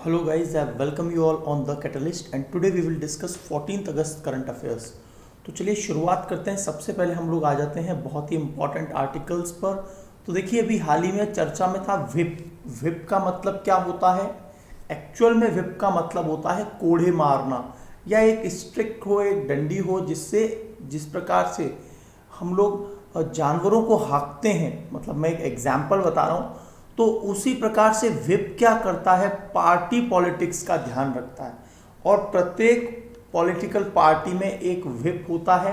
Hello guys, I welcome you all on The Catalyst and today we will discuss 14th August current affairs. तो चलिए शुरुआत करते हैं। सबसे पहले हम लोग आ जाते हैं बहुत ही इंपॉर्टेंट आर्टिकल्स पर। तो देखिए अभी हाल ही में चर्चा में था व्हिप। व्हिप का मतलब क्या होता है? एक्चुअल में व्हिप का मतलब होता है कोड़े मारना, या एक स्ट्रिक हो, एक डंडी हो, जिससे जिस प्रकार से हम लोग जानवरों को हाँकते हैं। मतलब मैं एक एग्जाम्पल बता रहा हूँ। तो उसी प्रकार से व्हिप क्या करता है, पार्टी पॉलिटिक्स का ध्यान रखता है और प्रत्येक पॉलिटिकल पार्टी में एक व्हिप होता है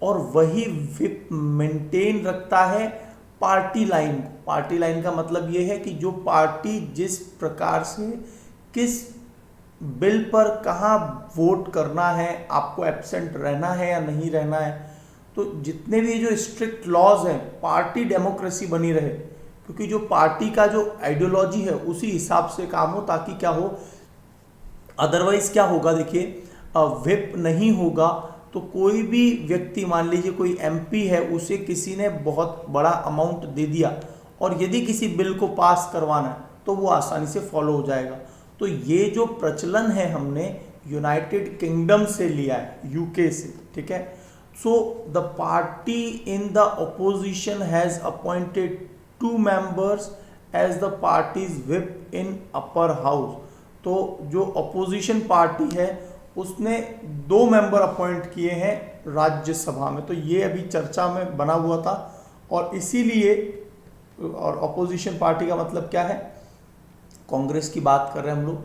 और वही व्हिप मेंटेन रखता है पार्टी लाइन को। पार्टी लाइन का मतलब ये है कि जो पार्टी जिस प्रकार से किस बिल पर कहाँ वोट करना है, आपको एब्सेंट रहना है या नहीं रहना है। तो जितने भी जो स्ट्रिक्ट लॉज हैं, पार्टी डेमोक्रेसी बनी रहे, क्योंकि जो पार्टी का जो आइडियोलॉजी है उसी हिसाब से काम हो, ताकि क्या हो, अदरवाइज क्या होगा, देखिए व्हिप नहीं होगा तो कोई भी व्यक्ति, मान लीजिए कोई एमपी है, उसे किसी ने बहुत बड़ा अमाउंट दे दिया और यदि किसी बिल को पास करवाना है तो वो आसानी से फॉलो हो जाएगा। तो ये जो प्रचलन है हमने यूनाइटेड किंगडम से लिया है, यूके से, ठीक है। So the party in the opposition has appointed 2 members as the party's whip in upper house। तो जो अपोजिशन पार्टी है उसने 2 मेंबर अपॉइंट किए हैं राज्यसभा में। तो ये अभी चर्चा में बना हुआ था और इसीलिए, और अपोजिशन पार्टी का मतलब क्या है, कांग्रेस की बात कर रहे हैं हम लोग।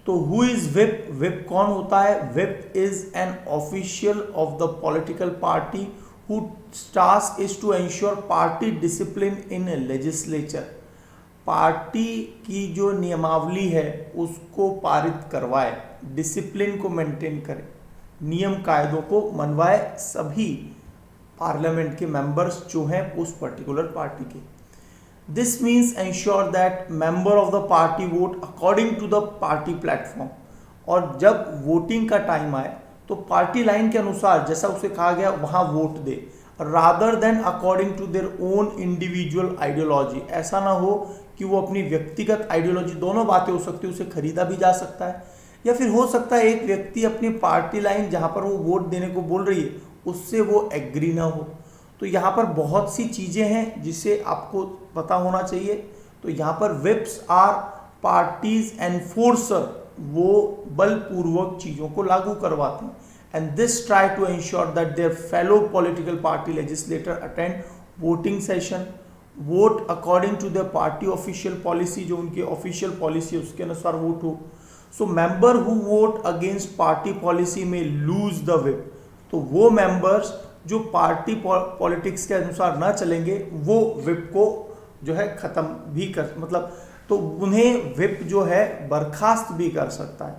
तो हु इज व्हिप? व्हिप कौन होता है? Whip is an official of the political party whose task is to ensure party discipline in a legislature। Party की जो नियमावली है उसको पारित करवाए, डिसिप्लिन को मेंटेन करे, नियम कायदों को मनवाए सभी पार्लियामेंट के मेंबर्स जो हैं उस पर्टिकुलर पार्टी के। This means ensure that member of the party vote according to the party platform. और जब वोटिंग का टाइम आए तो पार्टी लाइन के अनुसार जैसा उसे कहा गया वहां वोट दे, rather than according to their own individual ideology. ऐसा ना हो कि वो अपनी व्यक्तिगत आइडियोलॉजी, दोनों बातें हो सकती है, उसे खरीदा भी जा सकता है, या फिर हो सकता है एक व्यक्ति अपनी पार्टी लाइन जहां पर वो वोट देने को बोल रही है उससे वो एग्री ना हो। तो यहाँ पर बहुत सी चीजें हैं जिसे आपको पता होना चाहिए। तो यहाँ पर व्हिप्स आर पार्टीज एनफोर्सर, वो बलपूर्वक चीजों को लागू करवाते हैं। And this try to ensure that their fellow political party legislator attend voting session, vote according to their party official policy, जो उनकी ऑफिशियल पॉलिसी है उसके अनुसार वोट हो। So member who vote against party policy may lose the whip. तो वो members जो party politics के अनुसार ना चलेंगे वो व्हिप को जो है खत्म भी कर, मतलब तो उन्हें व्हिप जो है बर्खास्त भी कर सकता है,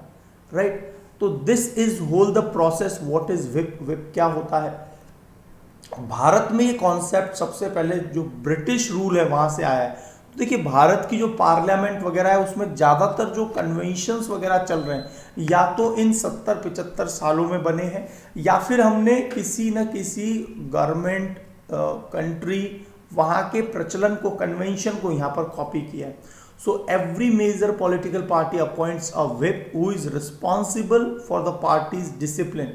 राइट। तो this is whole the process. What is whip? Whip क्या होता है? भारत में ये कॉन्सेप्ट सबसे पहले जो ब्रिटिश रूल है वहां से आया है। तो देखिए भारत की जो पार्लियामेंट वगैरह है उसमें ज़्यादातर जो कन्वेंशंस वगैरह चल रहे हैं या तो इन 70-75 सालों में बने हैं, या फिर हमने किसी न किसी गवर्नमेंट कंट्री वहाँ के प्रचलन को, कन्वेंशन को यहाँ पर कॉपी किया है। So every major political party appoints a whip who is responsible for the party's discipline.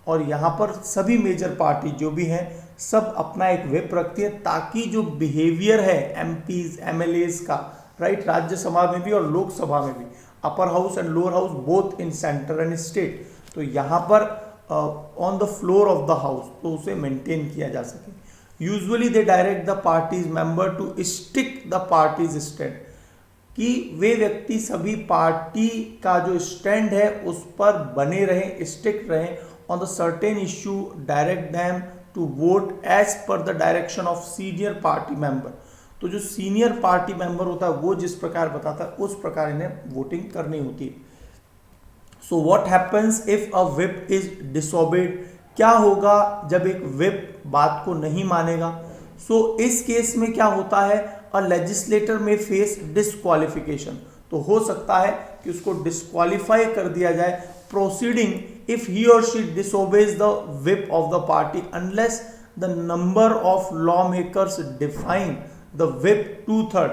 और यहाँ पर सभी मेजर पार्टी जो भी हैं सब अपना एक व्हिप रखती है, ताकि जो बिहेवियर है एमपीज एमएलएज का, राइट, राज्यसभा में भी और लोकसभा में भी, upper house and lower house both in centre and state, तो यहाँ पर on the floor of the house तो उसे मेंटेन किया जा सके। Usually they direct the party's member to stick the party's stand, कि वे व्यक्ति सभी पार्टी का जो स्टैंड है उस पर बने रहें, स्टिक रहें on the certain issue, direct them to vote as per the direction of senior party member. तो जो सीनियर पार्टी मेंबर होता है वो जिस प्रकार बताता है उस प्रकार इन्हें वोटिंग करनी होती है। So what happens if a whip is disobeyed? क्या होगा जब एक व्हिप बात को नहीं मानेगा? सो इस केस में क्या होता है, अ लेजिस्लेटर में फेस डिस्क्वालिफिकेशन। तो हो सकता है कि उसको डिस्क्वालीफाई कर दिया जाए proceeding if he or she disobeys the whip of the party unless the number of lawmakers define the whip 2/3।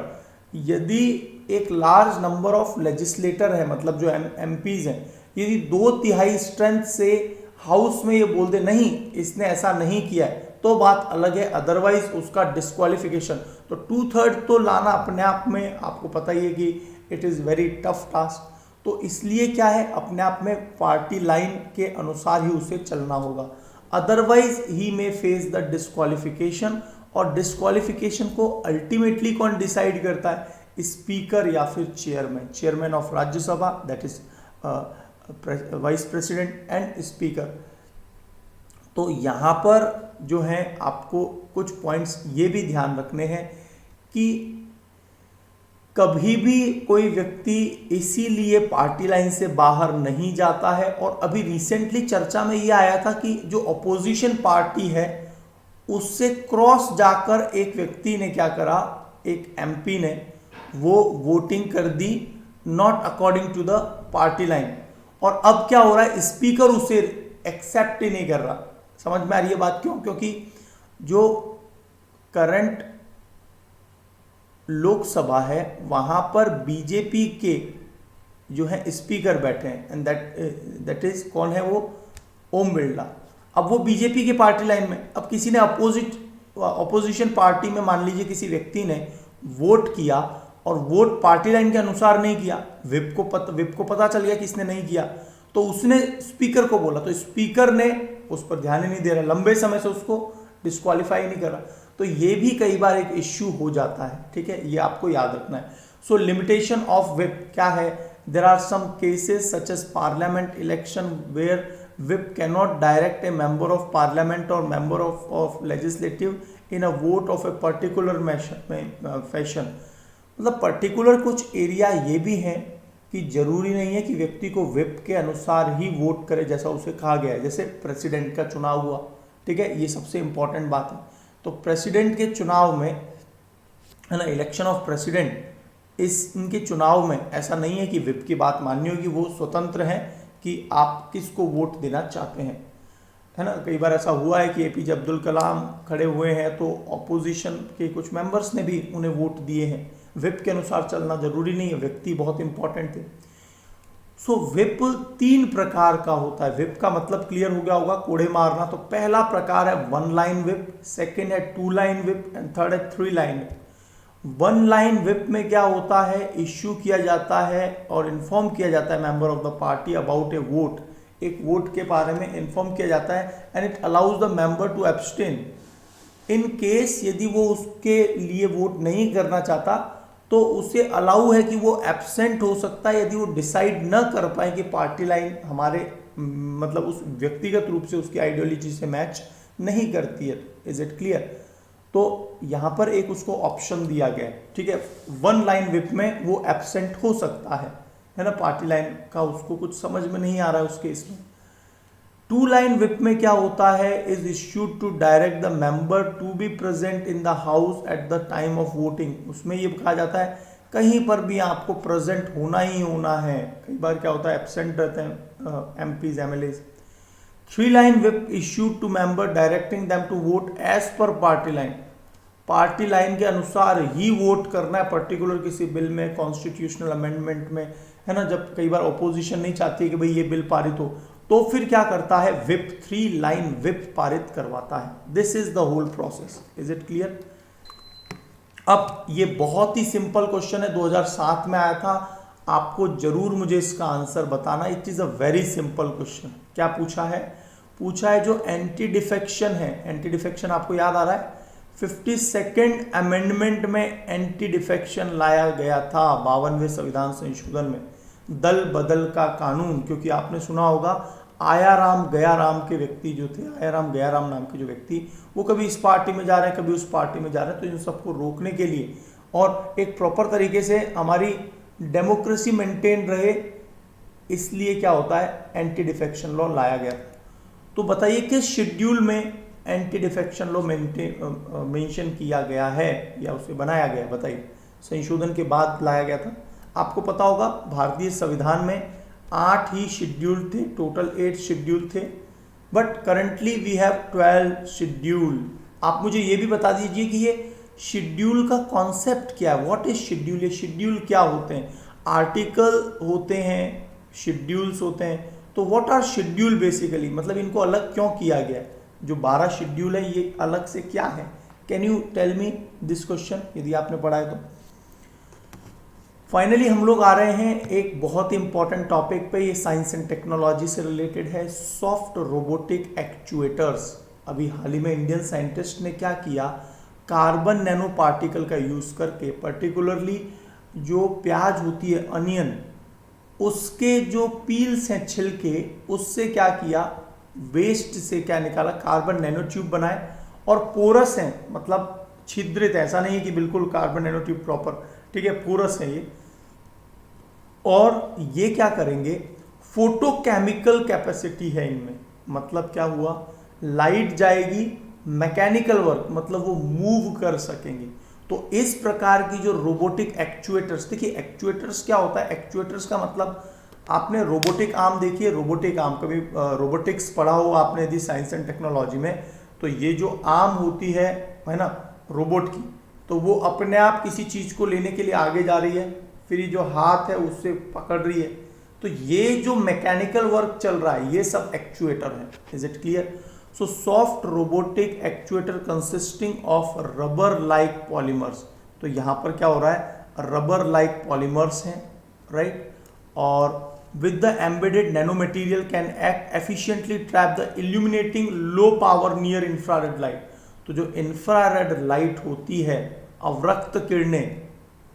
यदि एक लार्ज नंबर ऑफ लेजिस्लेटर है, मतलब जो एमपीज हैं, यदि 2/3 स्ट्रेंथ से हाउस में ये बोल दे नहीं इसने ऐसा नहीं किया है तो बात अलग है, अदरवाइज उसका डिस्क्वालिफिकेशन। तो 2/3 तो लाना अपने आप में आपको पता ही है कि it is very tough task. तो इसलिए क्या है, अपने आप में पार्टी लाइन के अनुसार ही उसे चलना होगा, otherwise he may face the disqualification. और डिस्क्वालिफिकेशन को अल्टीमेटली कौन डिसाइड करता है, स्पीकर या फिर chairman, chairman of Rajya Sabha, that is vice president and speaker. तो यहाँ पर जो है आपको कुछ पॉइंट्स ये भी ध्यान रखने हैं कि कभी भी कोई व्यक्ति इसीलिए पार्टी लाइन से बाहर नहीं जाता है। और अभी रिसेंटली चर्चा में ये आया था कि जो अपोजिशन पार्टी है उससे क्रॉस जाकर एक व्यक्ति ने क्या करा, एक एमपी ने वो वोटिंग कर दी not according to the party line. और अब क्या हो रहा है, स्पीकर उसे एक्सेप्ट ही नहीं कर रहा। समझ में आ रही है बात क्यों? क्योंकि जो करंट लोकसभा है वहां पर बीजेपी के जो है स्पीकर बैठे हैं एंड दैट इज कौन है, वो ओम बिरला। अब वो बीजेपी के पार्टी लाइन में, अब किसी ने अपोजिशन पार्टी में मान लीजिए किसी व्यक्ति ने वोट किया और वोट पार्टी लाइन के अनुसार नहीं किया, विप को पता चल गया कि इसने नहीं किया, तो उसने स्पीकर को बोला, तो स्पीकर ने उस पर ध्यान ही नहीं दे रहा, लंबे समय से उसको डिस्क्वालीफाई नहीं कर रहा। तो ये भी कई बार एक इश्यू हो जाता है, ठीक है, ये आपको याद रखना है। सो लिमिटेशन ऑफ विप क्या है, there are some cases such as parliament election where whip cannot direct a member of parliament और member of legislative in a vote of a particular fashion. मतलब पर्टिकुलर कुछ एरिया ये भी हैं कि जरूरी नहीं है कि व्यक्ति को विप के अनुसार ही वोट करे जैसा उसे कहा गया है। जैसे प्रेसिडेंट का चुनाव हुआ, ठीक है, ये सबसे इंपॉर्टेंट बात है। तो प्रेसिडेंट के चुनाव में है ना, इलेक्शन ऑफ प्रेसिडेंट, इनके चुनाव में ऐसा नहीं है कि विप की बात माननी होगी, वो स्वतंत्र हैं कि आप किसको वोट देना चाहते हैं, है ना। कई बार ऐसा हुआ है कि एपीजे अब्दुल कलाम खड़े हुए हैं तो ऑपोजिशन के कुछ मेंबर्स ने भी उन्हें वोट दिए हैं। विप के अनुसार चलना जरूरी नहीं है, व्यक्ति बहुत इंपॉर्टेंट थे। सो विप 3 प्रकार का होता है। विप का मतलब क्लियर हो गया होगा, कोड़े मारना। तो पहला प्रकार है 1 लाइन विप, सेकंड है 2 लाइन विप एंड थर्ड है 3 लाइन विप। 1 लाइन विप में क्या होता है, इश्यू किया जाता है और इन्फॉर्म किया जाता है member of the party about a vote, एक वोट के बारे में इन्फॉर्म किया जाता है and it allows the member to abstain in case, यदि वो उसके लिए वोट नहीं करना चाहता तो उसे अलाउ है कि वो एब्सेंट हो सकता है यदि वो डिसाइड न कर पाए कि पार्टी लाइन हमारे मतलब उस व्यक्तिगत रूप से उसकी आइडियोलॉजी से मैच नहीं करती है। Is it clear? तो यहाँ पर एक उसको ऑप्शन दिया गया है, ठीक है। 1 लाइन विप में वो एब्सेंट हो सकता है ना, पार्टी लाइन का उसको कुछ समझ में नहीं आ रहा है उस केस में। 2 लाइन विप में क्या होता है, is issued to direct the member to be present in the house at the time of voting. उसमें ये कहा जाता है कहीं पर भी आपको प्रेजेंट होना ही होना है। कई बार क्या होता है एब्सेंट रहते हैं MPs MLAs. 3 line whip issued to member directing them to vote as per party line. Party line के अनुसार ही वोट करना है पर्टिकुलर किसी बिल में, कॉन्स्टिट्यूशनल अमेंडमेंट में, है ना। जब कई बार ऑपोजिशन नहीं चाहती कि भाई ये बिल पारित हो तो फिर क्या करता है, विप 3 लाइन विप पारित करवाता है। This is the whole process. Is it clear? अब ये बहुत ही सिंपल क्वेश्चन है, 2007 में आया था। आपको जरूर मुझे इसका आंसर बताना। It is a very simple question. क्या पूछा है जो एंटी डिफेक्शन है, एंटी डिफेक्शन आपको याद आ रहा है, 52nd अमेंडमेंट में एंटी डिफेक्शन लाया गया था 52वें संविधान संशोधन में, दल बदल का कानून। क्योंकि आपने सुना होगा आयाराम गयाराम के व्यक्ति जो थे, आयाराम गयाराम नाम के जो व्यक्ति, वो कभी इस पार्टी में जा रहे हैं कभी उस पार्टी में जा रहे हैं, तो इन सबको रोकने के लिए और एक प्रॉपर तरीके से हमारी डेमोक्रेसी मेंटेन रहे, इसलिए क्या होता है एंटी डिफेक्शन लॉ लाया गया। तो बताइए किस शेड्यूल में एंटी डिफेक्शन लॉ मेंशन किया गया है या उसे बनाया गया, बताइए। संशोधन के बाद लाया गया था। आपको पता होगा भारतीय संविधान में 8 ही शेड्यूल थे, टोटल 8 शेड्यूल थे, but currently we have 12 schedule. आप मुझे ये भी बता दीजिए कि ये शेड्यूल का कॉन्सेप्ट क्या है, व्हाट इज शेड्यूल, ये शेड्यूल क्या होते हैं, आर्टिकल होते हैं, शेड्यूल्स होते हैं, तो व्हाट आर शेड्यूल बेसिकली, मतलब इनको अलग क्यों किया गया है, जो 12 शेड्यूल है ये अलग से क्या है, can you tell me this question, यदि आपने पढ़ा है तो। फाइनली हम लोग आ रहे हैं एक बहुत ही इंपॉर्टेंट टॉपिक पे, ये साइंस एंड टेक्नोलॉजी से रिलेटेड है, सॉफ्ट रोबोटिक एक्चुएटर्स। अभी हाल ही में इंडियन साइंटिस्ट ने क्या किया, कार्बन नैनो पार्टिकल का यूज करके, पर्टिकुलरली जो प्याज होती है अनियन, उसके जो पील्स हैं छिलके, उससे क्या किया, वेस्ट से क्या निकाला, कार्बन नैनो ट्यूब बनाए, और पोरस हैं, मतलब छिद्रित, ऐसा नहीं है कि बिल्कुल कार्बन नैनो ट्यूब प्रॉपर, ठीक है, पोरस है ये। और ये क्या करेंगे, फोटोकेमिकल कैपेसिटी है इनमें, मतलब क्या हुआ, लाइट जाएगी, मैकेनिकल वर्क, मतलब वो मूव कर सकेंगे। तो इस प्रकार की जो रोबोटिक एक्चुएटर्स, देखिए एक्चुएटर्स क्या होता है, एक्चुएटर्स का मतलब, आपने रोबोटिक आर्म देखिए, रोबोटिक आर्म, कभी रोबोटिक्स पढ़ा हो आपने यदि साइंस एंड टेक्नोलॉजी में, तो ये जो आर्म होती है ना रोबोट की, तो वो अपने आप किसी चीज को लेने के लिए आगे जा रही है, फिर ये जो हाथ है उससे पकड़ रही है, तो ये जो मैकेनिकल वर्क चल रहा है ये सब एक्चुएटर है। Is it clear? So soft robotic actuator consisting of rubber like polymers, तो यहां पर क्या हो रहा है, रबर लाइक पॉलीमर्स हैं, राइट, और with the embedded nanomaterial can act efficiently trap the illuminating low power near infrared light। तो जो इंफ्रारेड लाइट होती है, अवरक्त किरणें,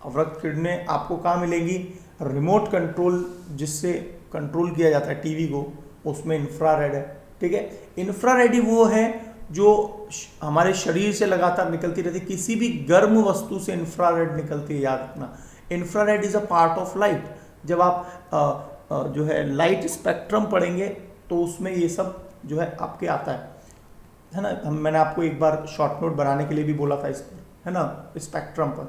अवरक्त किरणें आपको कहाँ मिलेंगी, रिमोट कंट्रोल जिससे कंट्रोल किया जाता है टीवी को, उसमें इंफ्रारेड है, ठीक है। इंफ्रारेड ही वो है जो हमारे शरीर से लगातार निकलती रहती है, किसी भी गर्म वस्तु से इंफ्रारेड निकलती है, याद रखना। Infrared is a part of light. जब आप जो है लाइट स्पेक्ट्रम पढ़ेंगे तो उसमें ये सब जो है आपके आता है ना, मैंने आपको एक बार शॉर्ट नोट बनाने के लिए भी बोला था इस पर, है ना, स्पेक्ट्रम पर।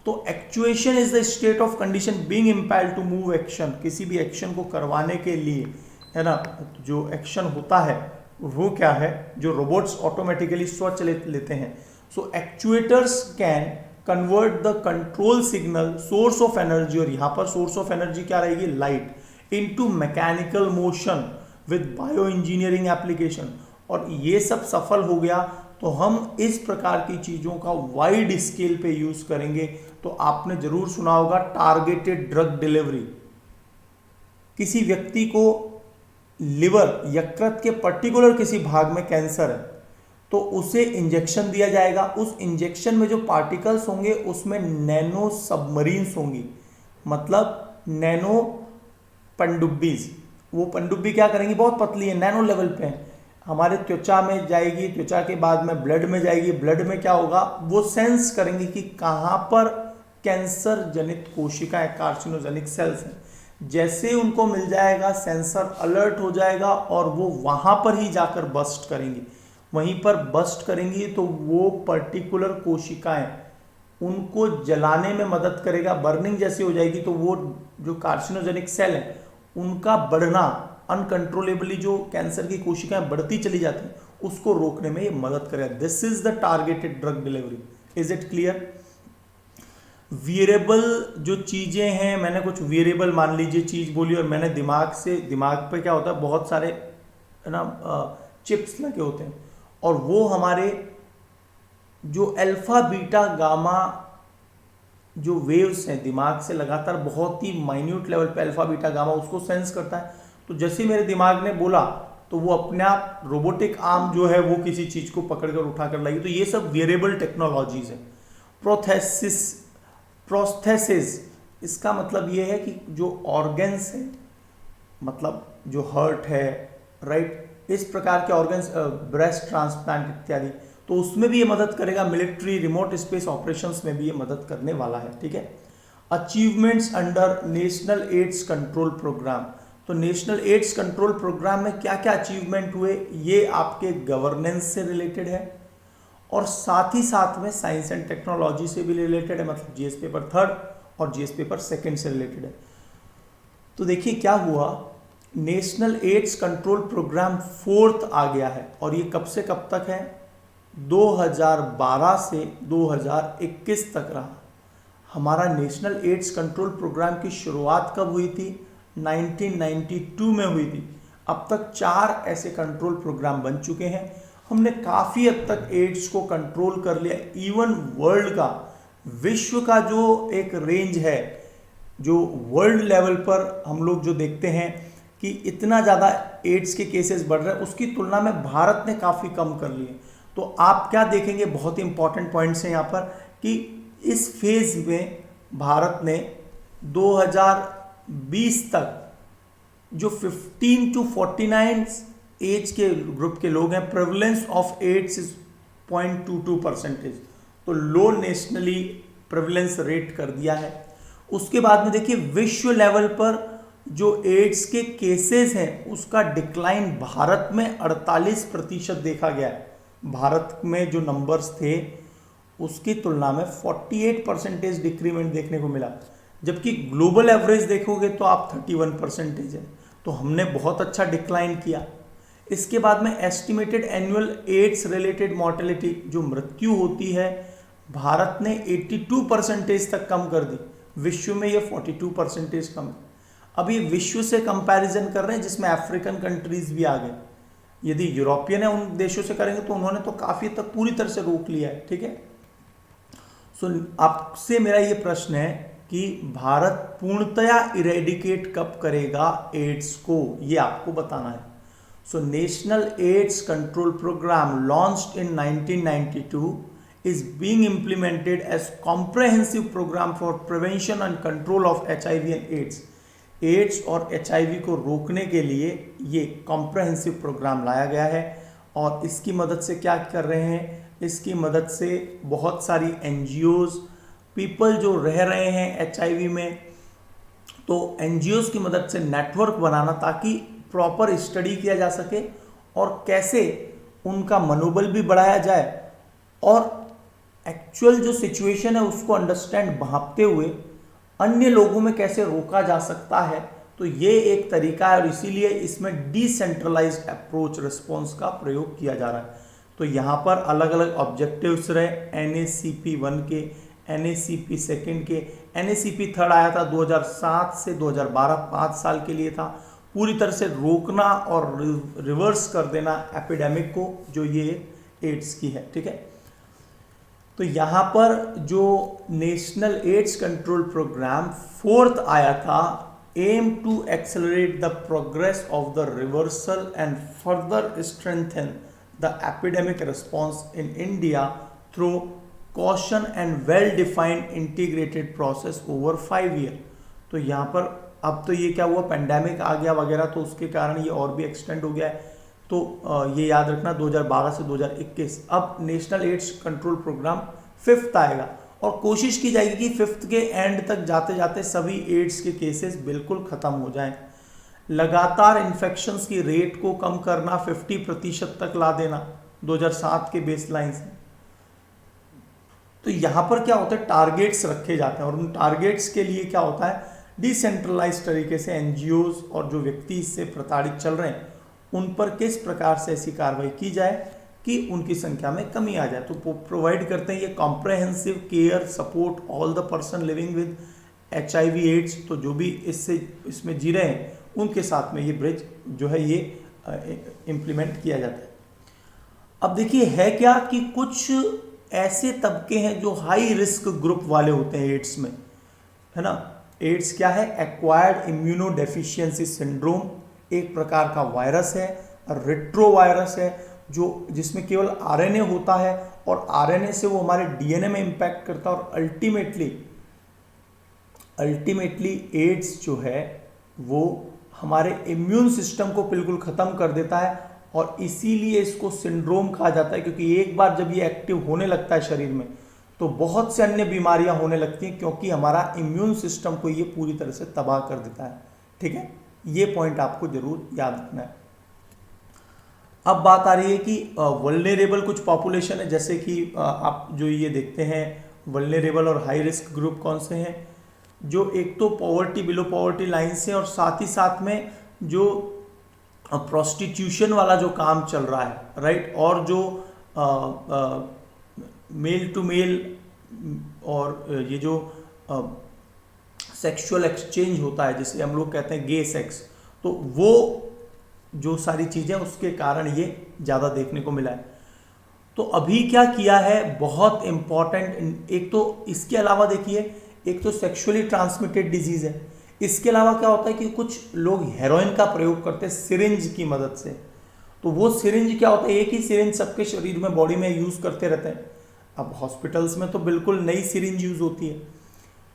तो actuation is the state of condition being impelled to move action, किसी भी एक्शन को करवाने के लिए, है ना, जो एक्शन होता है वो क्या है, जो रोबोट्स ऑटोमेटिकली स्वचालित लेते हैं। So actuators can convert the control signal source of energy, और यहाँ पर सोर्स ऑफ एनर्जी क्या रहेगी, light, into mechanical motion with bio engineering application. और ये सब सफल हो गया तो हम इस प्रकार की चीजों का वाइड स्केल पे यूज करेंगे। तो आपने जरूर सुना होगा टारगेटेड ड्रग डिलीवरी, किसी व्यक्ति को लिवर, यकृत के पर्टिकुलर किसी भाग में कैंसर है तो उसे इंजेक्शन दिया जाएगा, उस इंजेक्शन में जो पार्टिकल्स होंगे उसमें नैनो सबमरीन्स होंगी, मतलब नैनो पनडुब्बीज। वो पनडुब्बी क्या करेंगी, बहुत पतली है, नैनो लेवल पे है, हमारे त्वचा में जाएगी, त्वचा के बाद में ब्लड में जाएगी, ब्लड में क्या होगा, वो सेंस करेंगे कि कहाँ पर कैंसर जनित कोशिकाएं, कार्सिनोजेनिक सेल्स हैं। जैसे उनको मिल जाएगा सेंसर अलर्ट हो जाएगा और वो वहाँ पर ही जाकर बस्ट करेंगी, वहीं पर बस्ट करेंगी तो वो पर्टिकुलर कोशिकाएं, उनको जलाने में मदद करेगा, बर्निंग जैसी हो जाएगी तो वो जो कार्सिनोजेनिक सेल है उनका बढ़ना, अनकंट्रोलेबली जो कैंसर की कोशिकाएं बढ़ती चली जाती हैं उसको रोकने में ये मदद करेगा। This is the targeted drug delivery. Is it clear? Variable जो चीजें हैं, मैंने कुछ वेरिएबल मान लीजिए चीज बोली और मैंने दिमाग पे क्या होता है, बहुत सारे है ना चिप्स लगे होते हैं, और वो हमारे जो अल्फा बीटा गामा जो वेव्स हैं दिमाग से लगातार बहुत ही माइन्यूट लेवल पे अल्फा बीटा गामा उसको सेंस करता है। तो जैसे मेरे दिमाग ने बोला तो वो अपने आप रोबोटिक आर्म जो है वो किसी चीज को पकड़कर उठाकर लाएगी। तो ये सब वेरिएबल टेक्नोलॉजीज है। प्रोस्थेसिस, इसका मतलब ये है कि जो ऑर्गन्स है, मतलब जो हर्ट है, राइट, इस प्रकार के ऑर्गन्स, ब्रेस्ट ट्रांसप्लांट इत्यादि, तो उसमें भी ये मदद करेगा। मिलिट्री रिमोट स्पेस ऑपरेशंस में भी ये मदद करने वाला है, ठीक है। Achievements under national AIDS control programme, तो नेशनल एड्स कंट्रोल प्रोग्राम में क्या क्या अचीवमेंट हुए, ये आपके गवर्नेंस से रिलेटेड है और साथ ही साथ में साइंस एंड टेक्नोलॉजी से भी रिलेटेड है, मतलब जीएस पेपर 3 और जीएस पेपर 2 से रिलेटेड है। तो देखिए क्या हुआ, national AIDS control programme 4th आ गया है, और ये कब से कब तक है, 2012 से 2021 तक रहा। हमारा नेशनल एड्स कंट्रोल प्रोग्राम की शुरुआत कब हुई थी? 1992 में हुई थी। अब तक 4 ऐसे कंट्रोल प्रोग्राम बन चुके हैं। हमने काफ़ी हद तक एड्स को कंट्रोल कर लिया। इवन वर्ल्ड का, विश्व का जो एक रेंज है, जो वर्ल्ड लेवल पर हम लोग जो देखते हैं कि इतना ज़्यादा एड्स के केसेस बढ़ रहे हैं, उसकी तुलना में भारत ने काफ़ी कम कर लिए। तो आप क्या देखेंगे, बहुत ही इंपॉर्टेंट पॉइंट्स हैं यहाँ पर, कि इस फेज में भारत ने 2020 तक जो 15 to 49 एज के ग्रुप के लोग हैं, प्रेवलेंस ऑफ एड्स इज 0.22%, तो लो नेशनली प्रेवलेंस रेट कर दिया है। उसके बाद में देखिए विश्व लेवल पर जो एड्स के केसेस हैं उसका डिक्लाइन भारत में 48% देखा गया है। भारत में जो नंबर्स थे उसकी तुलना में 48% डिक्रीमेंट देखने को मिला, जबकि ग्लोबल एवरेज देखोगे तो आप 31% है। तो हमने बहुत अच्छा डिक्लाइन किया। इसके बाद में estimated annual AIDS related mortality, जो मृत्यु होती है, भारत ने 82% तक कम कर दी। विश्व में ये 42% कम है। अब ये विश्व से कंपैरिजन कर रहे हैं जिसमें अफ्रीकन कंट्रीज भी आ गए। यदि यूरोपियन है उन देशों से करेंगे तो उन्होंने तो काफ़ी तक पूरी तरह से रोक लिया है। ठीक है, सो आपसे मेरा ये प्रश्न है कि भारत पूर्णतया इरेडिकेट कब करेगा एड्स को, ये आपको बताना है। So national AIDS control programme launched in 1992 is being implemented as comprehensive program for prevention and control of HIV and AIDS। AIDS और HIV को रोकने के लिए ये कॉम्प्रहेंसिव प्रोग्राम लाया गया है। और इसकी मदद से क्या कर रहे हैं, इसकी मदद से बहुत सारी NGOs, पीपल जो रह रहे हैं HIV में, तो NGOs की मदद से नेटवर्क बनाना ताकि प्रॉपर स्टडी किया जा सके और कैसे उनका मनोबल भी बढ़ाया जाए और एक्चुअल जो सिचुएशन है उसको अंडरस्टैंड भांपते हुए अन्य लोगों में कैसे रोका जा सकता है। तो ये एक तरीका है और इसीलिए इसमें डिसेंट्रलाइज्ड अप्रोच रिस्पॉन्स का प्रयोग किया जा रहा है। तो यहाँ पर अलग अलग ऑब्जेक्टिव्स रहे, NACP 1 के, NACP 2 के, NACP 3 आया था 2007 से 2012, 5 साल के लिए था। पूरी तरह से रोकना और रिवर्स कर देना एपिडेमिक को, जो ये एड्स की है। ठीक है, तो यहाँ पर जो national AIDS control programme 4th आया था, aim to accelerate the progress of the reversal and further strengthen the epidemic response in India through caution and well defined integrated process over 5 year. तो यहाँ पर अब तो ये क्या हुआ, पेंडेमिक आ गया वगैरह, तो उसके कारण ये और भी एक्सटेंड हो गया है। तो ये याद रखना 2012 से 2021 अब national AIDS control programme 5th आएगा और कोशिश की जाएगी कि 5th के एंड तक जाते जाते सभी एड्स के केसेस बिल्कुल ख़त्म हो जाएं। लगातार इन्फेक्शंस की रेट को कम करना, 50% तक ला देना 2007 के बेसलाइन से। तो यहाँ पर क्या होता है, टारगेट्स रखे जाते हैं और उन टारगेट्स के लिए क्या होता है, डिसेंट्रलाइज तरीके से NGOs और जो व्यक्ति इससे प्रताड़ित चल रहे हैं उन पर किस प्रकार से ऐसी कार्रवाई की जाए कि उनकी संख्या में कमी आ जाए। तो प्रोवाइड करते हैं ये comprehensive care support all the person living with HIV AIDS. तो जो भी इसमें जी रहे हैं उनके साथ में ये ब्रिज जो है ये इम्प्लीमेंट किया जाता है। अब देखिए है क्या कि कुछ ऐसे तबके हैं जो हाई रिस्क ग्रुप वाले होते हैं एड्स में, है ना। एड्स क्या है, एक्वायर्ड इम्यूनो डेफिशिएंसी सिंड्रोम, एक प्रकार का वायरस है, रेट्रो वायरस है जिसमें केवल RNA होता है और RNA से वो हमारे DNA में इम्पैक्ट करता है और अल्टीमेटली एड्स जो है वो हमारे इम्यून सिस्टम को बिल्कुल ख़त्म कर देता है और इसीलिए इसको सिंड्रोम कहा जाता है, क्योंकि एक बार जब ये एक्टिव होने लगता है शरीर में तो बहुत से अन्य बीमारियां होने लगती हैं, क्योंकि हमारा इम्यून सिस्टम को ये पूरी तरह से तबाह कर देता है। ठीक है, ये पॉइंट आपको जरूर याद रखना है। अब बात आ रही है कि वल्नरेबल कुछ पॉपुलेशन है, जैसे कि आप जो ये देखते हैं वल्नरेबल और हाई रिस्क ग्रुप कौन से हैं, जो एक तो पॉवर्टी, बिलो पॉवर्टी लाइन से, और साथ ही साथ में जो प्रोस्टिट्यूशन वाला जो काम चल रहा है, राइट, और जो मेल टू मेल और ये जो सेक्सुअल एक्सचेंज होता है जिसे हम लोग कहते हैं गे सेक्स, तो वो जो सारी चीज़ें उसके कारण ये ज़्यादा देखने को मिला है। तो अभी क्या किया है, बहुत इम्पॉर्टेंट, एक तो इसके अलावा देखिए, एक तो सेक्सुअली ट्रांसमिटेड डिजीज़ है, इसके अलावा क्या होता है कि कुछ लोग हेरोइन का प्रयोग करते हैं सिरिंज की मदद से। तो वो सिरिंज क्या होता है, एक ही सिरिंज सबके शरीर में, बॉडी में यूज़ करते रहते हैं। अब हॉस्पिटल्स में तो बिल्कुल नई सिरिंज यूज़ होती है,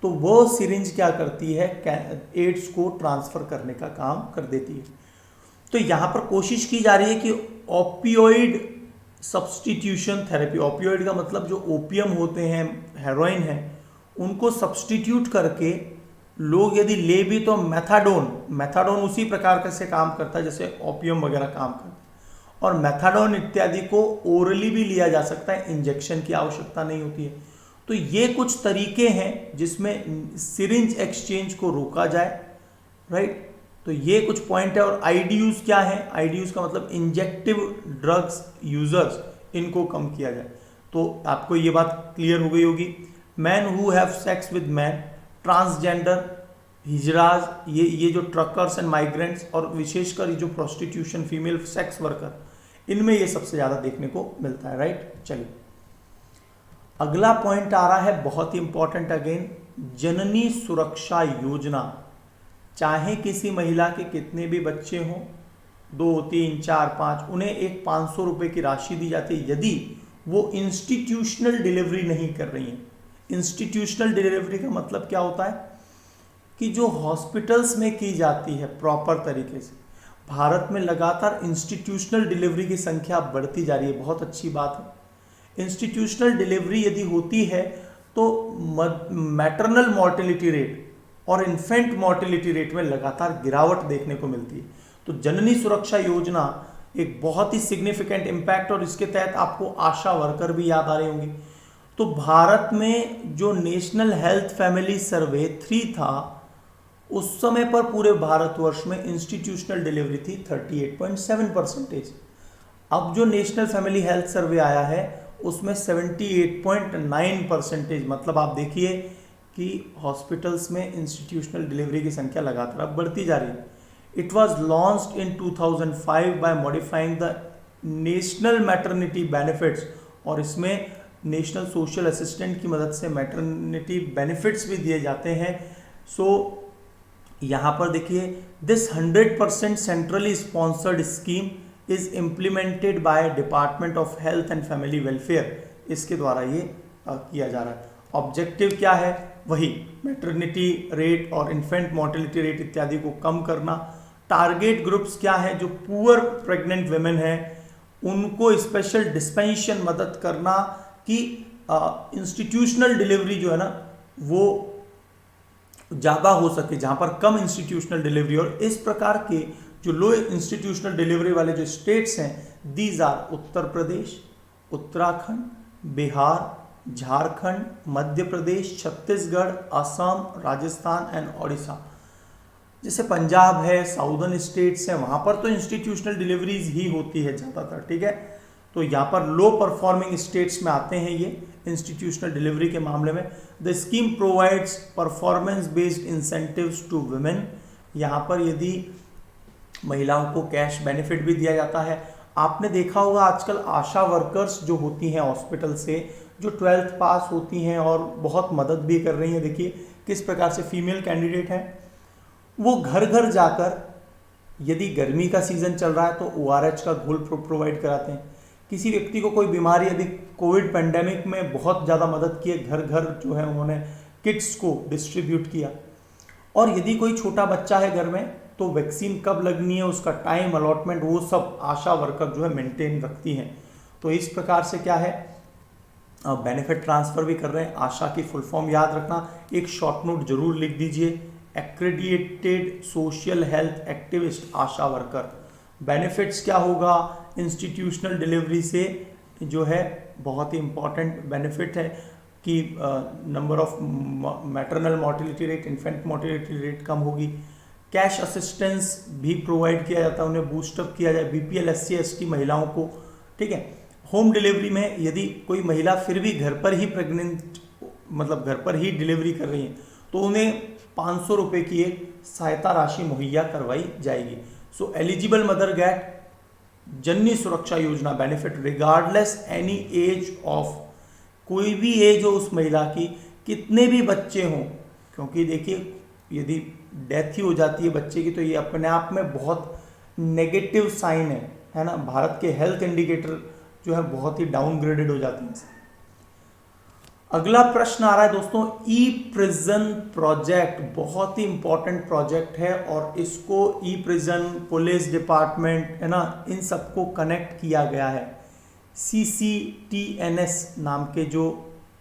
तो वो सिरिंज क्या करती है, एड्स को ट्रांसफ़र करने का काम कर देती है। तो यहाँ पर कोशिश की जा रही है कि ओपियोइड सब्सटीट्यूशन थेरेपी, ओपियोइड का मतलब जो ओपियम होते हैं, हेरोइन है, उनको सब्सटीट्यूट करके लोग यदि ले भी तो मैथाडोन उसी प्रकार का से काम करता है जैसे ओपियम वगैरह काम करता है, और मैथाडोन इत्यादि को ओरली भी लिया जा सकता है, इंजेक्शन की आवश्यकता नहीं होती है। तो ये कुछ तरीके हैं जिसमें सिरिंज एक्सचेंज को रोका जाए, राइट। तो ये कुछ पॉइंट है। और आईडीयूज क्या है, आईडीयूज का मतलब इंजेक्टिव ड्रग्स यूजर्स, इनको कम किया जाए। तो आपको ये बात क्लियर हो गई होगी। Man who have sex with man, transgender, हिजराज, ये जो ट्रकर्स एंड माइग्रेंट्स, और विशेषकर ये जो प्रोस्टिट्यूशन, फीमेल सेक्स वर्कर, इनमें ये सबसे ज़्यादा देखने को मिलता है, राइट। चलिए अगला पॉइंट आ रहा है, बहुत ही इंपॉर्टेंट अगेन, जननी सुरक्षा योजना। चाहे किसी महिला के कितने भी बच्चे हों, 2, 3, 4, 5, उन्हें एक 500 रुपये की राशि दी जाती है यदि वो इंस्टीट्यूशनल डिलीवरी नहीं कर रही हैं। इंस्टीट्यूशनल डिलीवरी का मतलब क्या होता है कि जो हॉस्पिटल्स में की जाती है प्रॉपर तरीके से। भारत में लगातार इंस्टीट्यूशनल डिलीवरी की संख्या बढ़ती जा रही है, बहुत अच्छी बात है। इंस्टीट्यूशनल डिलीवरी यदि होती है तो मैटरनल मॉर्टेलिटी रेट और इन्फेंट मॉर्टेलिटी रेट में लगातार गिरावट देखने को मिलती है। तो जननी सुरक्षा योजना एक बहुत ही सिग्निफिकेंट इम्पैक्ट, और इसके तहत आपको आशा वर्कर भी याद आ रहे होंगे। तो भारत में जो नेशनल हेल्थ फैमिली सर्वे 3 था, उस समय पर पूरे भारतवर्ष में इंस्टीट्यूशनल डिलीवरी थी 38.7%। अब जो नेशनल फैमिली हेल्थ सर्वे आया है उसमें 78.9%, मतलब आप देखिए कि हॉस्पिटल्स में इंस्टीट्यूशनल डिलीवरी की संख्या लगातार अब बढ़ती जा रही है। It was launched in 2005 by modifying the national maternity benefits, और इसमें नेशनल सोशल असिस्टेंट की मदद से मैटरनिटी बेनिफिट्स भी दिए जाते हैं। सो यहाँ पर देखिए, this 100% centrally sponsored scheme is implemented by department of health and family welfare, इसके द्वारा ये किया जा रहा है। ऑब्जेक्टिव क्या है, वही मैटरनिटी रेट और इन्फेंट मोर्टेलिटी रेट इत्यादि को कम करना। टारगेट ग्रुप्स क्या है, जो पुअर प्रेग्नेंट वुमेन है उनको स्पेशल डिस्पेंशन मदद करना कि इंस्टीट्यूशनल डिलीवरी जो है ना वो ज़्यादा हो सके, जहाँ पर कम इंस्टीट्यूशनल डिलीवरी। और इस प्रकार के जो लो इंस्टीट्यूशनल डिलीवरी वाले जो स्टेट्स हैं, these are Uttar Pradesh, Uttarakhand, Bihar, Jharkhand, Madhya Pradesh, Chhattisgarh, Assam, Rajasthan and Odisha. जैसे पंजाब है, साउदर्न स्टेट्स हैं, वहाँ पर तो इंस्टीट्यूशनल डिलीवरीज ही होती है ज़्यादातर, ठीक है। तो यहाँ पर लो परफॉर्मिंग स्टेट्स में आते हैं ये इंस्टीट्यूशनल डिलीवरी के मामले में। The scheme provides performance based incentives to women. यहाँ पर यदि महिलाओं को कैश बेनिफिट भी दिया जाता है। आपने देखा होगा आजकल आशा वर्कर्स जो होती हैं हॉस्पिटल से, जो 12th पास होती हैं और बहुत मदद भी कर रही हैं। देखिए किस प्रकार से फीमेल कैंडिडेट हैं, वो घर घर जाकर, यदि गर्मी का सीज़न चल रहा है तो ORH का घोल प्रोवाइड कराते हैं। किसी व्यक्ति को कोई बीमारी, यदि कोविड पेंडेमिक में बहुत ज़्यादा मदद की है, घर घर जो है उन्होंने किट्स को डिस्ट्रीब्यूट किया। और यदि कोई छोटा बच्चा है घर में तो वैक्सीन कब लगनी है, उसका टाइम अलॉटमेंट, वो सब आशा वर्कर जो है मेंटेन रखती हैं। तो इस प्रकार से क्या है, बेनिफिट ट्रांसफ़र भी कर रहे हैं। आशा की फुल फॉर्म याद रखना, एक शॉर्ट नोट जरूर लिख दीजिए, एक्रेडिटेड सोशल हेल्थ एक्टिविस्ट आशा वर्कर। बेनिफिट्स क्या होगा, इंस्टीट्यूशनल डिलीवरी से जो है बहुत ही इंपॉर्टेंट बेनिफिट है कि number of maternal mortality rate, infant mortality rate कम होगी। कैश असिस्टेंस भी प्रोवाइड किया जाता है, उन्हें बूस्टअप किया जाए, BPL SC ST महिलाओं को, ठीक है। होम डिलीवरी में यदि कोई महिला फिर भी घर पर ही प्रेग्नेंट मतलब घर पर ही डिलीवरी कर रही है तो उन्हें 500 रुपये की एक सहायता राशि मुहैया करवाई जाएगी। सो एलिजिबल मदर गेट जननी सुरक्षा योजना benefit regardless any as of, कोई भी एज हो उस महिला की, कितने भी बच्चे हों, क्योंकि देखिए यदि डेथ ही हो जाती है बच्चे की तो ये अपने आप में बहुत नेगेटिव साइन है ना। भारत के हेल्थ इंडिकेटर जो है बहुत ही डाउनग्रेडेड हो जाते हैं। अगला प्रश्न आ रहा है दोस्तों, ई प्रिजन प्रोजेक्ट बहुत ही इंपॉर्टेंट प्रोजेक्ट है और इसको ई प्रिजन, पुलिस डिपार्टमेंट है ना, इन सबको कनेक्ट किया गया है। CCTNS नाम के जो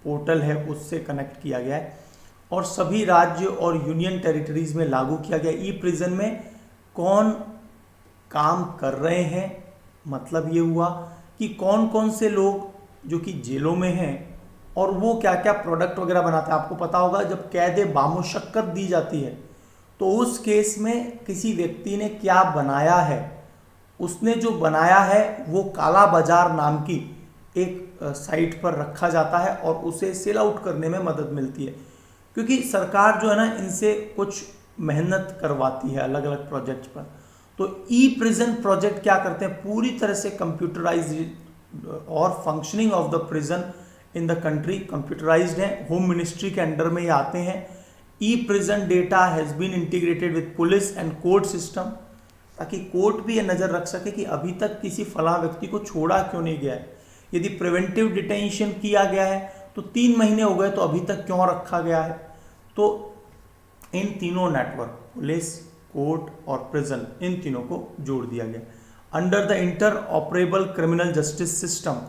पोर्टल है उससे कनेक्ट किया गया है और सभी राज्य और यूनियन टेरिटरीज में लागू किया गया। ई प्रिजन में कौन काम कर रहे हैं, मतलब ये हुआ कि कौन कौन से लोग जो कि जेलों में हैं और वो क्या क्या प्रोडक्ट वगैरह बनाते हैं। आपको पता होगा जब कैद बामुशक्कत दी जाती है तो उस केस में किसी व्यक्ति ने क्या बनाया है, उसने जो बनाया है वो काला बाजार नाम की एक साइट पर रखा जाता है और उसे सेल आउट करने में मदद मिलती है, क्योंकि सरकार जो है ना इनसे कुछ मेहनत करवाती है अलग अलग प्रोजेक्ट पर। तो ई प्रिजन प्रोजेक्ट क्या करते हैं, पूरी तरह से कंप्यूटराइज्ड और functioning of the prison in the country computerised है, होम मिनिस्ट्री के अंडर में ये आते हैं। E prison data has been integrated with police and court system, ताकि कोर्ट भी ये नज़र रख सके कि अभी तक किसी फला व्यक्ति को छोड़ा क्यों नहीं गया है। यदि प्रिवेंटिव डिटेंशन किया गया है तो 3 महीने हो गए तो अभी तक क्यों रखा गया है। तो इन तीनों नेटवर्क पुलिस, कोर्ट और प्रिजन, इन तीनों को जोड़ दिया गया under the inter operable criminal justice system.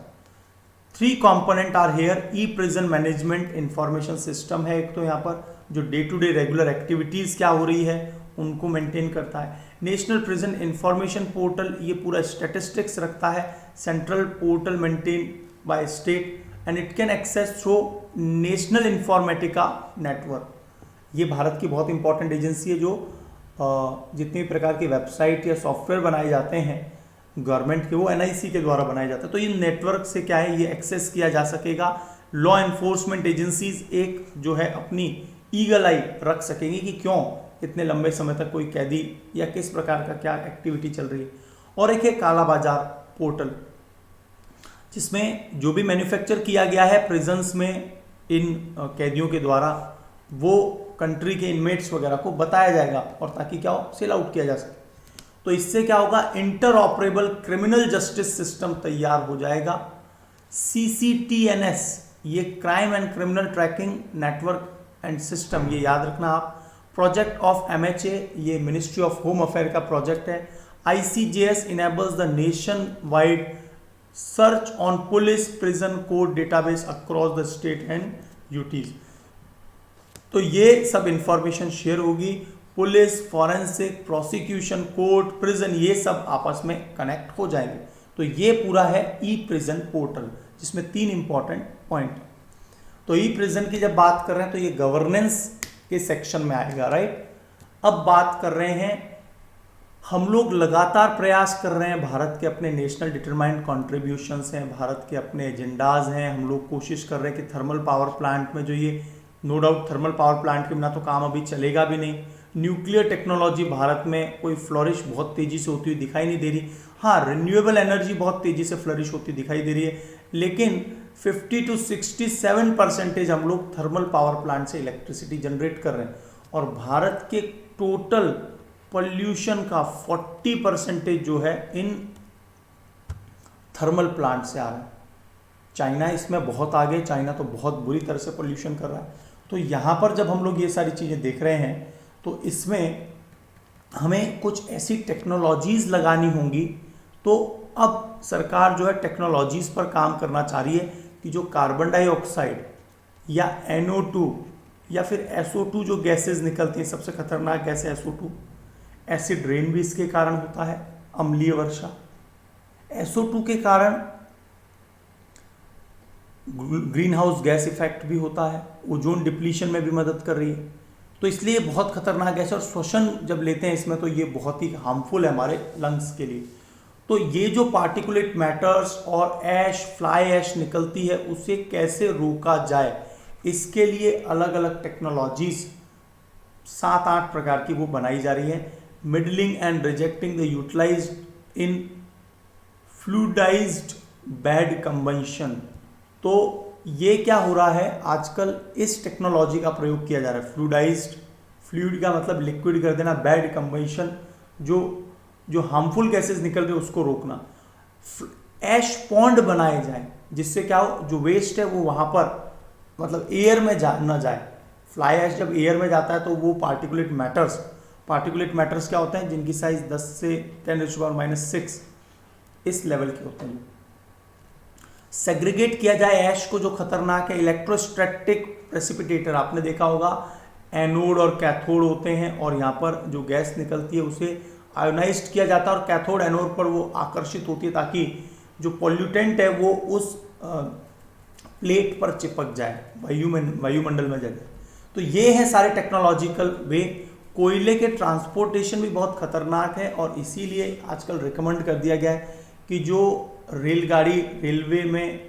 3 component are here. E prison management information system है एक तो यहाँ पर, जो day to day regular activities क्या हो रही है उनको मेंटेन करता है। नेशनल प्रिजन इंफॉर्मेशन पोर्टल, ये पूरा स्टैटिस्टिक्स रखता है। Central portal maintain by state and it can access through national informatica network. ये भारत की बहुत इंपॉर्टेंट एजेंसी है जो जितनी प्रकार की वेबसाइट या सॉफ्टवेयर बनाए जाते हैं गवर्नमेंट के, वो NIC के द्वारा बनाए जाते हैं। तो इन नेटवर्क से क्या है, ये एक्सेस किया जा सकेगा। लॉ एनफोर्समेंट एजेंसीज एक जो है अपनी ईगल आई रख सकेंगी कि क्यों इतने लंबे समय तक कोई कैदी या किस प्रकार का क्या एक्टिविटी चल रही है। और एक है काला बाजार पोर्टल, जिसमें जो भी मैन्युफैक्चर किया गया है प्रिजन्स में इन कैदियों के द्वारा, वो कंट्री के इनमेट्स वगैरह को बताया जाएगा और ताकि क्या हो, सेल आउट किया जा सके। तो इससे क्या होगा, inter operable criminal justice system तैयार हो जाएगा। CCTNS ये crime and criminal tracking network and system, ये याद रखना आप। प्रोजेक्ट ऑफ MHA, ये मिनिस्ट्री ऑफ होम अफेयर का प्रोजेक्ट है। ICJS enables the nation wide search on police prison code database across the state and UTs. तो ये सब इंफॉर्मेशन शेयर होगी, police, forensic, prosecution, court, prison, ये सब आपस में कनेक्ट हो जाएंगे। तो ये पूरा है ई प्रिजन पोर्टल, जिसमें 3 इंपॉर्टेंट पॉइंट। तो ई प्रिजन की जब बात कर रहे हैं तो ये गवर्नेंस के सेक्शन में आएगा, राइट। अब बात कर रहे हैं, हम लोग लगातार प्रयास कर रहे हैं, भारत के अपने नेशनल डिटरमाइंड कॉन्ट्रीब्यूशंस हैं, भारत के अपने एजेंडाज हैं। हम लोग कोशिश कर रहे हैं कि थर्मल पावर प्लांट में जो ये, no doubt thermal power plant के बिना तो काम अभी चलेगा भी नहीं। न्यूक्लियर टेक्नोलॉजी भारत में कोई फ्लरिश बहुत तेज़ी से होती हुई दिखाई नहीं दे रही। हाँ, रिन्यूएबल एनर्जी बहुत तेज़ी से फ्लरिश होती दिखाई दे रही है, लेकिन 50 to 67% हम लोग थर्मल पावर प्लांट से इलेक्ट्रिसिटी जनरेट कर रहे हैं। और भारत के टोटल पोल्यूशन का 40% जो है इन थर्मल प्लांट से आ रहा है। चाइना इसमें बहुत आगे, चाइना तो बहुत बुरी तरह से पोल्यूशन कर रहा है। तो यहाँ पर जब हम लोग ये सारी चीज़ें देख रहे हैं तो इसमें हमें कुछ ऐसी टेक्नोलॉजीज़ लगानी होंगी। तो अब सरकार जो है टेक्नोलॉजीज़ पर काम करना चाह रही है कि जो कार्बन डाइऑक्साइड या NO2 या फिर SO2 जो गैसेस निकलती हैं, सबसे खतरनाक गैस है SO2, एसिड रेन भी इसके कारण होता है, अम्लीय वर्षा। SO2 के कारण ग्रीन हाउस गैस इफेक्ट भी होता है, ओजोन डिप्लीशन में भी मदद कर रही है। तो इसलिए बहुत खतरनाक गैस है और श्वसन जब लेते हैं इसमें तो ये बहुत ही हार्मफुल है हमारे लंग्स के लिए। तो ये जो पार्टिकुलेट मैटर्स और ऐश, फ्लाई ऐश निकलती है, उसे कैसे रोका जाए, इसके लिए अलग अलग टेक्नोलॉजीज 7-8 प्रकार की वो बनाई जा रही है। Middling and rejecting the utilised in fluidised bed combustion. तो ये क्या हो रहा है, आजकल इस टेक्नोलॉजी का प्रयोग किया जा रहा है। फ्लूइडाइज्ड, फ्लूइड का मतलब लिक्विड कर देना, बेड कंबंशन जो हार्मफुल गैसेस निकल रहे उसको रोकना। ऐश पॉन्ड बनाए जाए जिससे क्या हो, जो वेस्ट है वो वहां पर मतलब एयर में न जाए। फ्लाई ऐश जब एयर में जाता है तो वो पार्टिकुलेट मैटर्स क्या होते हैं, जिनकी साइज 10 से 10⁻⁻⁶ इस लेवल के होते हैं। सेग्रीगेट किया जाए ऐश को, जो खतरनाक है। इलेक्ट्रोस्टैटिक प्रेसिपिटेटर, आपने देखा होगा एनोड और कैथोड होते हैं, और यहाँ पर जो गैस निकलती है उसे आयोनाइज्ड किया जाता है और कैथोड एनोड पर वो आकर्षित होती है ताकि जो पॉल्यूटेंट है वो उस प्लेट पर चिपक जाए, वायुमंडल में जगह। तो ये है सारे टेक्नोलॉजिकल वे। कोयले के ट्रांसपोर्टेशन भी बहुत खतरनाक है और इसीलिए आजकल रिकमेंड कर दिया गया है कि जो रेलगाड़ी रेलवे में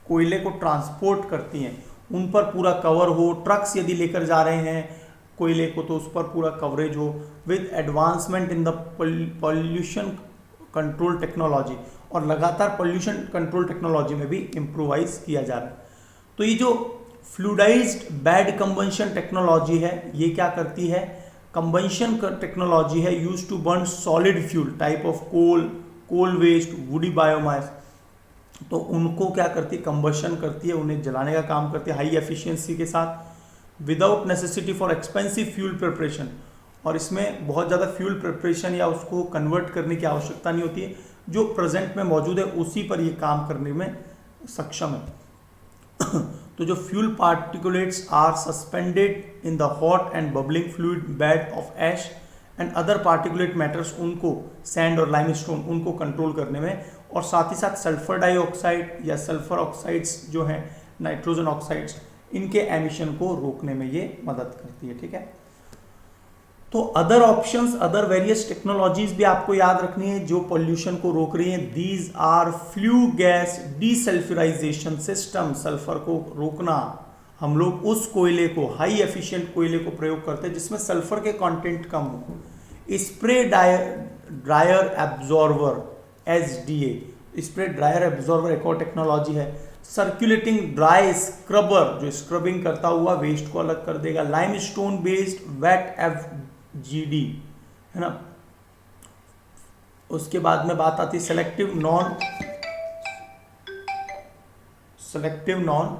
कोयले को ट्रांसपोर्ट करती हैं उन पर पूरा कवर हो। ट्रक्स यदि लेकर जा रहे हैं कोयले को तो उस पर पूरा कवरेज हो, with advancement in the pollution control technology, और लगातार पॉल्यूशन कंट्रोल टेक्नोलॉजी में भी इम्प्रोवाइज किया जा रहा है। तो ये जो फ्लूइडाइज्ड बेड कंबंशन टेक्नोलॉजी है, ये क्या करती है, कंबंशन टेक्नोलॉजी है use to burn solid fuel type of coal waste, woody biomass. तो उनको क्या करती है, कंबशन करती है, उन्हें जलाने का काम करती है हाई एफिशिएंसी के साथ, without necessity for expensive fuel preparation. और इसमें बहुत ज़्यादा फ्यूल प्रिपरेशन या उसको कन्वर्ट करने की आवश्यकता नहीं होती है, जो प्रेजेंट में मौजूद है उसी पर ये काम करने में सक्षम है। तो जो fuel particulates are suspended in the hot and bubbling fluid bed of ash and other particulate matters, उनको सैंड और लाइमस्टोन उनको कंट्रोल करने में, और साथ ही साथ सल्फर डाइऑक्साइड या सल्फर ऑक्साइड्स जो हैं, नाइट्रोजन ऑक्साइड्स, इनके एमिशन को रोकने में ये मदद करती है। ठीक है, तो other options, other various technologies भी आपको याद रखनी है जो पोल्यूशन को रोक रही हैं। These are flue gas desulphurisation system. Sulphur को रोकना, हम लोग उस कोयले को, हाई एफिशिएंट कोयले को प्रयोग करते हैं जिसमें सल्फर के कंटेंट कम हो। Spray dryer absorber, SDA, spray dryer absorber एक और टेक्नोलॉजी है। सर्कुलेटिंग ड्राई स्क्रबर, जो स्क्रबिंग करता हुआ वेस्ट को अलग कर देगा। लाइमस्टोन बेस्ड वेट FGD है ना। उसके बाद में बात आती है सेलेक्टिव नॉन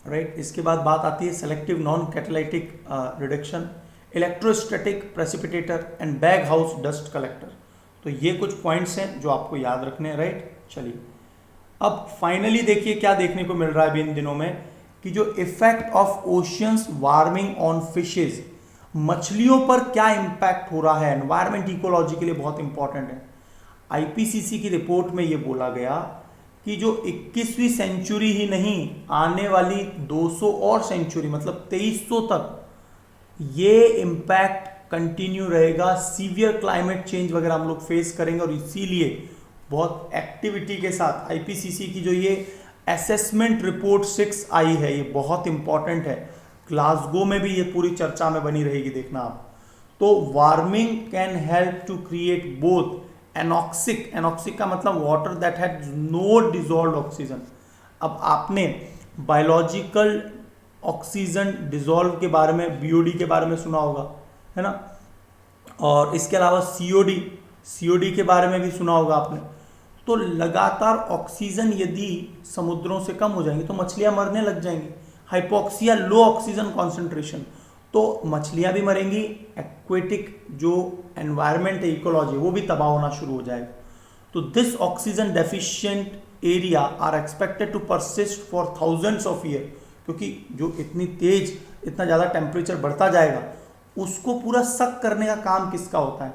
राइट। इसके बाद बात आती है selective non catalytic reduction, electrostatic precipitator and bag house dust collector. तो ये कुछ पॉइंट्स हैं जो आपको याद रखने हैं, राइट। चलिए अब फाइनली देखिए क्या देखने को मिल रहा है अभी इन दिनों में, कि जो effect of oceans warming on fishes, मछलियों पर क्या इंपैक्ट हो रहा है, एनवायरमेंट इकोलॉजी के लिए बहुत इंपॉर्टेंट है। IPCC की रिपोर्ट में ये बोला गया कि जो 21वीं सेंचुरी ही नहीं, आने वाली 200 और सेंचुरी मतलब 2300 तक ये इंपैक्ट कंटिन्यू रहेगा। सीवियर क्लाइमेट चेंज वगैरह हम लोग फेस करेंगे, और इसीलिए बहुत एक्टिविटी के साथ IPCC की जो ये असेसमेंट रिपोर्ट 6 आई है, ये बहुत इंपॉर्टेंट है। ग्लासगो में भी ये पूरी चर्चा में बनी रहेगी, देखना आप। तो warming can help to create both anoxic का मतलब water that had no dissolved oxygen. अब आपने बायोलॉजिकल ऑक्सीजन डिजॉल्व के बारे में, BOD के बारे में सुना होगा, है ना। और इसके अलावा COD के बारे में भी सुना होगा आपने। तो लगातार ऑक्सीजन यदि समुद्रों से कम हो जाएंगे तो मछलियां मरने लग जाएंगी। हाइपोक्सिया, लो ऑक्सीजन कॉन्सेंट्रेशन, तो मछलियां भी मरेंगी, एक्वेटिक जो एनवायरनमेंट है, इकोलॉजी, वो भी तबाह होना शुरू हो जाएगा। तो this oxygen deficient area are expected to persist for thousands of year, क्योंकि जो इतनी तेज, इतना ज़्यादा टेम्परेचर बढ़ता जाएगा, उसको पूरा सक करने का काम किसका होता है।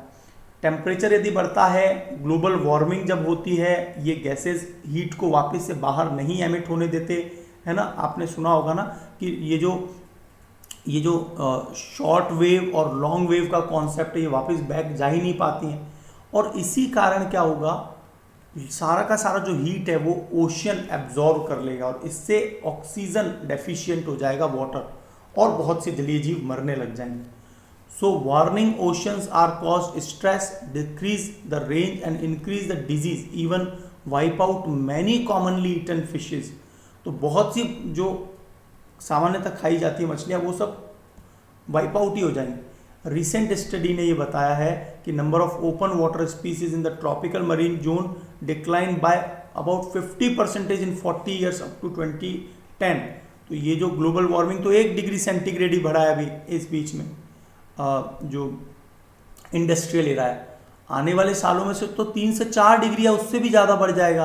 टेम्परेचर यदि बढ़ता है, ग्लोबल वार्मिंग जब होती है, ये गैसेस हीट को वापस से बाहर नहीं एमिट होने देते, है ना। आपने सुना होगा ना कि ये जो शॉर्ट वेव और लॉन्ग वेव का कॉन्सेप्ट है, ये वापस बैक जा ही नहीं पाती हैं। और इसी कारण क्या होगा, सारा का सारा जो हीट है वो ओशियन एब्जॉर्ब कर लेगा और इससे ऑक्सीजन डेफिशिएंट हो जाएगा वाटर, और बहुत से जलीय जीव मरने लग जाएंगे। So warming oceans are cause stress, decrease the range and increase the disease, even wipe out many commonly eaten fishes. तो बहुत सी जो सामान्यतः खाई जाती है मछलियाँ वो सब वाइप आउट ही हो जाएंगी। रिसेंट स्टडी ने ये बताया है कि number of open water species in the tropical marine zone decline by about 50% in 40 years up to 2010। तो ये जो ग्लोबल वार्मिंग तो 1 डिग्री सेंटीग्रेड ही बढ़ा है अभी इस बीच में, जो इंडस्ट्रियल एरा है। आने वाले सालों में से तो 3 से 4 डिग्री या उससे भी ज़्यादा बढ़ जाएगा,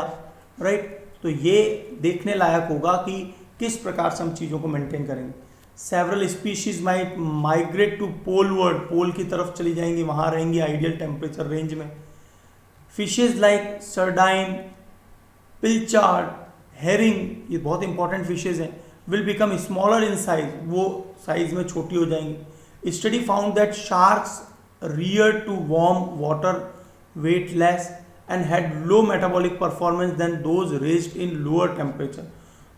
राइट। तो ये देखने लायक होगा कि किस प्रकार से हम चीज़ों को मेंटेन करेंगे। Several species might migrate to poleward, pole की तरफ चली जाएंगी, वहाँ रहेंगी आइडियल टेम्परेचर रेंज में। Fishes like sardine, pilchard, herring, ये बहुत इंपॉर्टेंट फिशेज हैं, will become smaller in size, वो साइज में छोटी हो जाएंगी। Study found that sharks reared to warm water weight less and had low metabolic performance than those raised in lower temperature।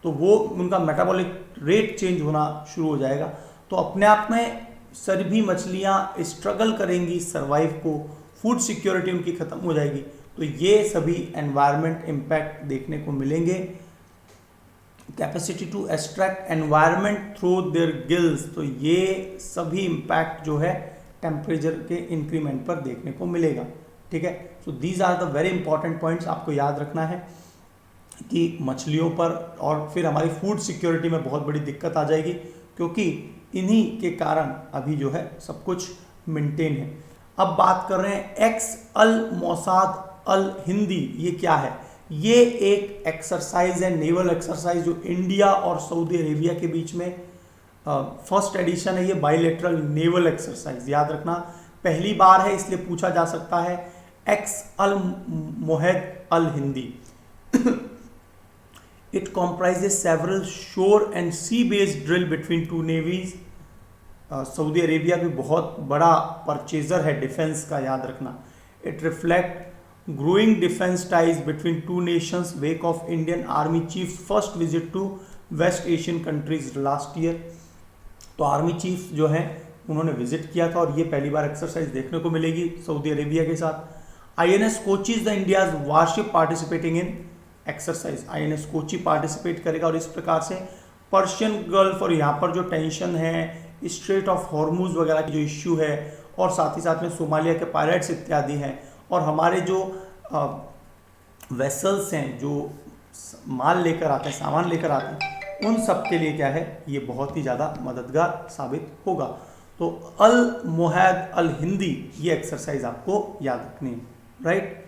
तो वो उनका मेटाबॉलिक रेट चेंज होना शुरू हो जाएगा। तो अपने आप में सभी मछलियाँ स्ट्रगल करेंगी सर्वाइव को, फूड सिक्योरिटी उनकी खत्म हो जाएगी। तो ये सभी एनवायरमेंट इम्पैक्ट देखने को मिलेंगे। Capacity to extract environment through their gills, तो ये सभी इम्पैक्ट जो है टेम्परेचर के इंक्रीमेंट पर देखने को मिलेगा, ठीक है। So these are the very important points, आपको याद रखना है कि मछलियों पर और फिर हमारी फूड सिक्योरिटी में बहुत बड़ी दिक्कत आ जाएगी, क्योंकि इन्हीं के कारण अभी जो है सब कुछ मेंटेन है। अब बात कर रहे हैं एक्स अल मौसाद अल हिंदी, ये क्या है? ये एक एक्सरसाइज है, नेवल एक्सरसाइज, जो इंडिया और सऊदी अरेबिया के बीच में फर्स्ट एडिशन है। ये बाइलेटरल नेवल एक्सरसाइज, याद रखना पहली बार है, इसलिए पूछा जा सकता है ex Al Mohed Al Hindi. It comprises several shore and sea based drill between two navies. Saudi Arabia भी बहुत बड़ा परचेजर है डिफेंस का, याद रखना। It reflect growing defence ties between two nations wake of Indian army chief first visit to West Asian countries last year. तो army chief जो हैं उन्होंने विजिट किया था और ये पहली बार एक्सरसाइज देखने को मिलेगी सऊदी अरेबिया के साथ। INS Kochi is the India's warship participating in exercise. INS Kochi participate करेगा और इस प्रकार से पर्शियन गल्फ और यहाँ पर जो टेंशन है, स्ट्रेट ऑफ हॉर्मूज वगैरह की जो इश्यू है, और साथ ही साथ में सोमालिया के पायरेट्स इत्यादि हैं, और हमारे जो वेसल्स हैं जो माल लेकर आते हैं, सामान लेकर आते हैं, उन सब के लिए क्या है, ये बहुत ही ज़्यादा मददगार साबित होगा। तो अल मोहद अल हिंदी, ये एक्सरसाइज आपको याद रखनी है, right.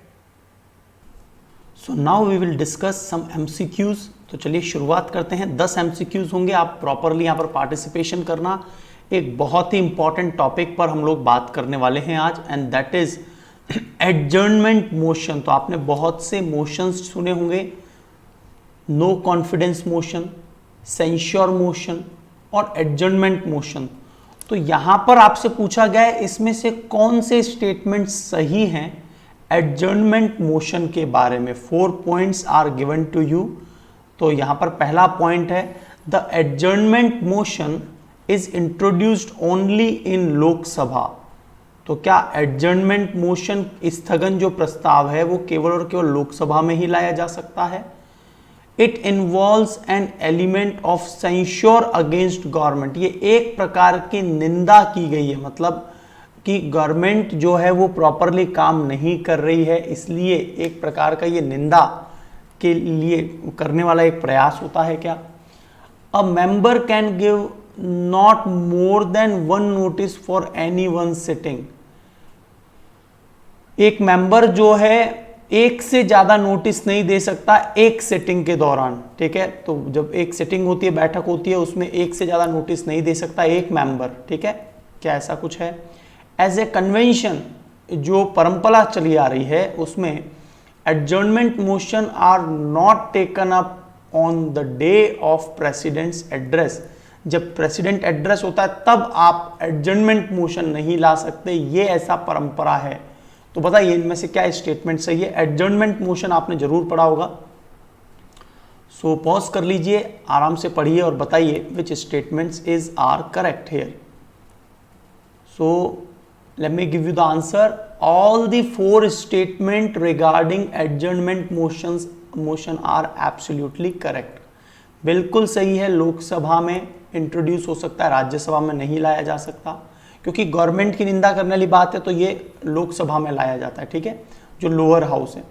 So now we will discuss some MCQs. तो चलिए शुरुआत करते हैं। 10 एमसीक्यूज होंगे, आप प्रॉपरली यहाँ पर पार्टिसिपेशन करना। एक बहुत ही इंपॉर्टेंट टॉपिक पर हम लोग बात करने वाले हैं आज, and that is adjournment motion. तो आपने बहुत से मोशंस सुने होंगे, no confidence motion, censure motion और एडजर्नमेंट मोशन। तो यहां पर आपसे पूछा गया है इसमें से कौन से स्टेटमेंट सही हैं एडजर्नमेंट मोशन के बारे में। 4 points are given to you. तो यहां पर पहला पॉइंट है, the adjournment motion is introduced only in Lok Sabha. तो क्या एडजर्नमेंट मोशन, स्थगन जो प्रस्ताव है, वो केवल और केवल लोकसभा में ही लाया जा सकता है। It involves an element of censure against government. ये एक प्रकार की निंदा की गई है, मतलब कि गवर्नमेंट जो है वो प्रॉपरली काम नहीं कर रही है, इसलिए एक प्रकार का ये निंदा के लिए करने वाला एक प्रयास होता है। क्या? A member can give not more than 1 notice for any one sitting. एक मेंबर जो है एक से ज्यादा नोटिस नहीं दे सकता एक सिटिंग के दौरान, ठीक है। तो जब एक सिटिंग होती है, बैठक होती है, उसमें एक से ज्यादा नोटिस नहीं दे सकता एक मेंबर, ठीक है। क्या ऐसा कुछ है? एज ए कन्वेंशन, जो परंपरा चली आ रही है उसमें adjournment motion are not taken up on the day of president's address. जब प्रेसिडेंट एड्रेस होता है तब आप एडजर्नमेंट मोशन नहीं ला सकते, ये ऐसा परंपरा है। तो बताइए इनमें से क्या स्टेटमेंट सही है। एडजर्नमेंट मोशन आपने जरूर पढ़ा होगा, सो पॉज कर लीजिए, आराम से पढ़िए और बताइए which statements is are correct here. So let me give you the answer. All the 4 statement regarding adjournment motion are absolutely correct. बिल्कुल सही है। लोकसभा में इंट्रोड्यूस हो सकता है, राज्यसभा में नहीं लाया जा सकता, क्योंकि गवर्नमेंट की निंदा करने वाली बात है तो ये लोकसभा में लाया जाता है, ठीक है, जो लोअर हाउस है।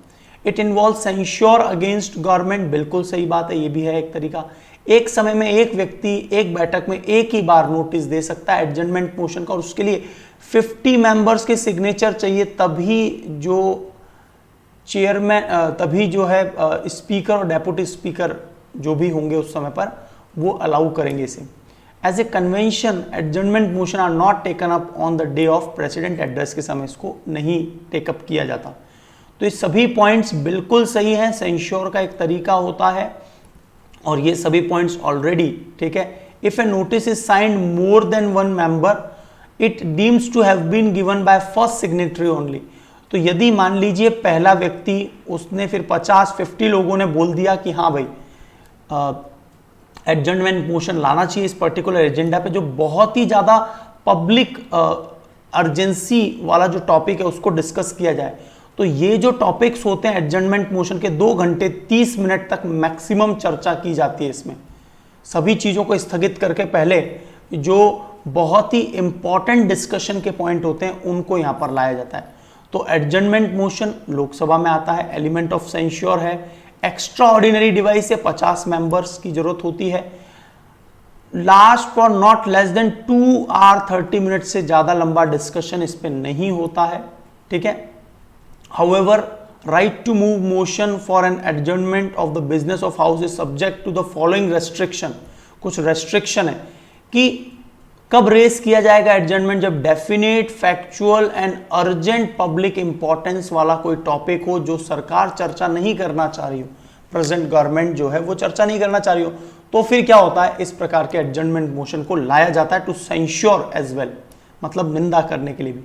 It involve censure against government, बिल्कुल सही बात है, ये भी है एक तरीका। एक समय में एक व्यक्ति एक बैठक में एक ही बार नोटिस दे सकता है एडजर्नमेंट मोशन का, और उसके लिए 50 मेंबर्स के सिग्नेचर चाहिए, तभी जो चेयरमैन, तभी जो है स्पीकर और डेप्यूटी स्पीकर जो भी होंगे उस समय पर वो अलाउ करेंगे इसे। As a convention adjournment motion are not taken up on the day of president address के समय इसको नहीं टेकअप किया जाता। तो ये सभी पॉइंट्स बिल्कुल सही हैं। सेंश्योर का एक तरीका होता है और ये सभी पॉइंट्स ऑलरेडी ठीक है। If a notice is signed more than 1 member it deems to have been given by first signatory only. तो यदि मान लीजिए पहला व्यक्ति, उसने फिर 50 लोगों ने बोल दिया कि हाँ भाई एडजर्नमेंट मोशन लाना चाहिए इस पर्टिकुलर एजेंडा पे, जो बहुत ही ज़्यादा पब्लिक अर्जेंसी वाला जो टॉपिक है उसको डिस्कस किया जाए, तो ये जो टॉपिक्स होते हैं एडजर्नमेंट मोशन के 2 घंटे 30 मिनट तक मैक्सिमम चर्चा की जाती है। इसमें सभी चीज़ों को स्थगित करके पहले जो बहुत ही इंपॉर्टेंट डिस्कशन के पॉइंट होते हैं उनको यहाँ पर लाया जाता है। तो एडजर्नमेंट मोशन लोकसभा में आता है, एलिमेंट ऑफ सेंश्योर है, एक्स्ट्रा ऑर्डिनरी डिवाइस है, 50 मेंबर्स की जरूरत होती है, last for not less than 2 hour 30 minute से ज्यादा लंबा डिस्कशन इस पे नहीं होता है, ठीक है। However right to move motion for an adjournment of the business of house is subject to the following restriction. कुछ रेस्ट्रिक्शन है कि कब रेस किया जाएगा एडजर्नमेंट, जब definite factual and urgent public importance वाला कोई टॉपिक हो जो सरकार चर्चा नहीं करना चाह रही हो, प्रेजेंट गवर्नमेंट जो है वो चर्चा नहीं करना चाह रही हो, तो फिर क्या होता है, इस प्रकार के एडजर्नमेंट मोशन को लाया जाता है टू सेंश्योर एज वेल, मतलब निंदा करने के लिए भी।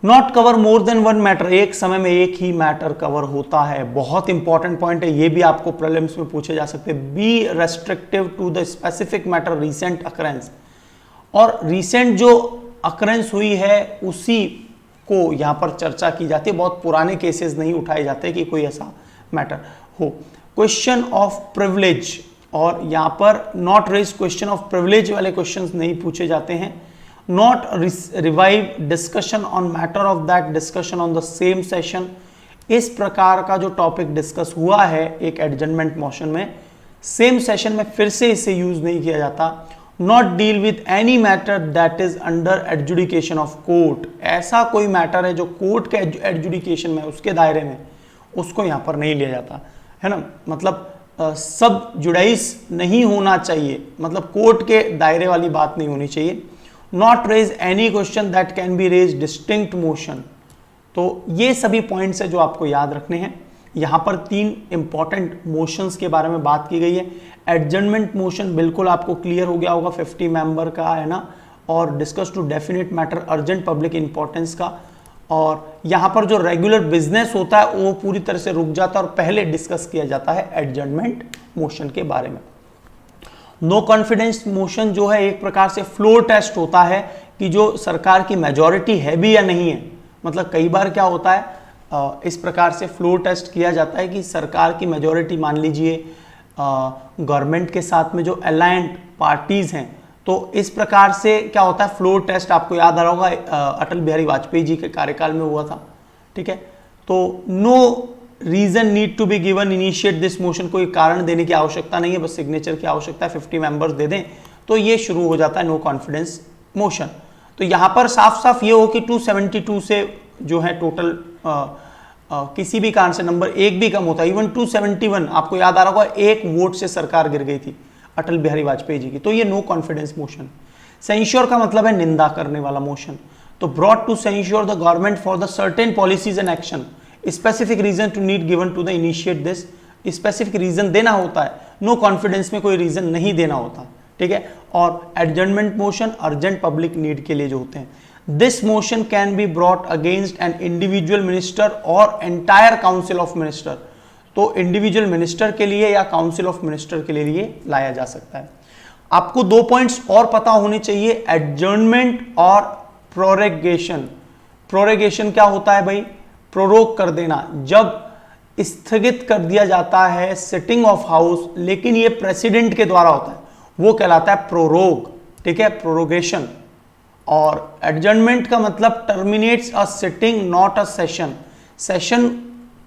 Not cover more than 1 matter, एक समय में एक ही मैटर कवर होता है, बहुत इंपॉर्टेंट पॉइंट है, ये भी आपको प्रीलिम्स में पूछे जा सकते हैं। Be restrictive to the specific matter recent occurrence, और रिसेंट जो अकरेंस हुई है उसी को यहाँ पर चर्चा की जाती है, बहुत पुराने केसेस नहीं उठाए जाते कि कोई ऐसा मैटर हो। क्वेश्चन ऑफ प्रिविलेज, और यहाँ पर not raise question of privilege वाले क्वेश्चंस नहीं पूछे जाते हैं। Not revive discussion on matter of that discussion on the same session, इस प्रकार का जो टॉपिक डिस्कस हुआ है एक एडजर्नमेंट मोशन में, सेम सेशन में फिर से इसे यूज नहीं किया जाता। Not deal with any matter that is under adjudication of court, ऐसा कोई मैटर है जो कोर्ट के एडजुडिकेशन में उसके दायरे में, उसको यहाँ पर नहीं लिया जाता है ना, मतलब सब जुडाइस नहीं होना चाहिए, मतलब कोर्ट के दायरे वाली बात नहीं होनी चाहिए। Not raise any question that can be raise distinct motion, तो ये सभी पॉइंट्स है जो आपको याद रखने हैं। यहाँ पर 3 इंपॉर्टेंट मोशंस के बारे में बात की गई है। एडजर्नमेंट मोशन बिल्कुल आपको क्लियर हो गया होगा, 50 मेंबर का है ना, और discuss to definite matter urgent public importance का, और यहाँ पर जो रेगुलर बिजनेस होता है वो पूरी तरह से रुक जाता है और पहले डिस्कस किया जाता है एडजर्नमेंट मोशन के बारे में। नो कॉन्फिडेंस मोशन जो है एक प्रकार से फ्लोर टेस्ट होता है कि जो सरकार की मेजॉरिटी है भी या नहीं है, मतलब कई बार क्या होता है इस प्रकार से फ्लोर टेस्ट किया जाता है कि सरकार की मेजॉरिटी, मान लीजिए गवर्नमेंट के साथ में जो अलायंट पार्टीज हैं, तो इस प्रकार से क्या होता है फ्लोर टेस्ट, आपको याद आ रहा होगा अटल बिहारी वाजपेयी जी के कार्यकाल में हुआ था, ठीक है। तो no reason need to be given initiate this motion, कोई कारण देने की आवश्यकता नहीं है, बस सिग्नेचर की आवश्यकता है, 50 मेंबर्स दे दें तो ये शुरू हो जाता है नो कॉन्फिडेंस मोशन। तो यहाँ पर साफ साफ ये हो कि 272 से जो है टोटल किसी भी कारण से नंबर 1 भी कम होता है, इवन 271, आपको याद आ रहा होगा 1 वोट से सरकार गिर गई थी अटल बिहारी वाजपेयी जी की, तो ये नो कॉन्फिडेंस मोशन। सेंश्योर का मतलब है निंदा करने वाला मोशन, तो brought to censure the government for the certain policies and action, specific reason to need given to the initiate this, specific reason देना होता है, नो कॉन्फिडेंस में कोई रीजन नहीं देना होता, ठीक है। और adjournment motion urgent public need के लिए जो होते हैं। This motion can be brought against an individual minister और एंटायर काउंसिल ऑफ मिनिस्टर। तो इंडिविजुअल मिनिस्टर के लिए या काउंसिल ऑफ मिनिस्टर के लिए लाया जा सकता है। आपको 2 पॉइंट्स और पता होने चाहिए, एडजर्नमेंट और प्रोरेगेशन। प्रोरेगेशन क्या होता है भाई? प्रोरोग कर देना, जब स्थगित कर दिया जाता है सिटिंग ऑफ हाउस, लेकिन ये प्रेसिडेंट के द्वारा होता है, वो कहलाता है प्रोरोग। ठीक है, प्रोरोगेशन। और एडजर्नमेंट का मतलब terminates a sitting not a session. Session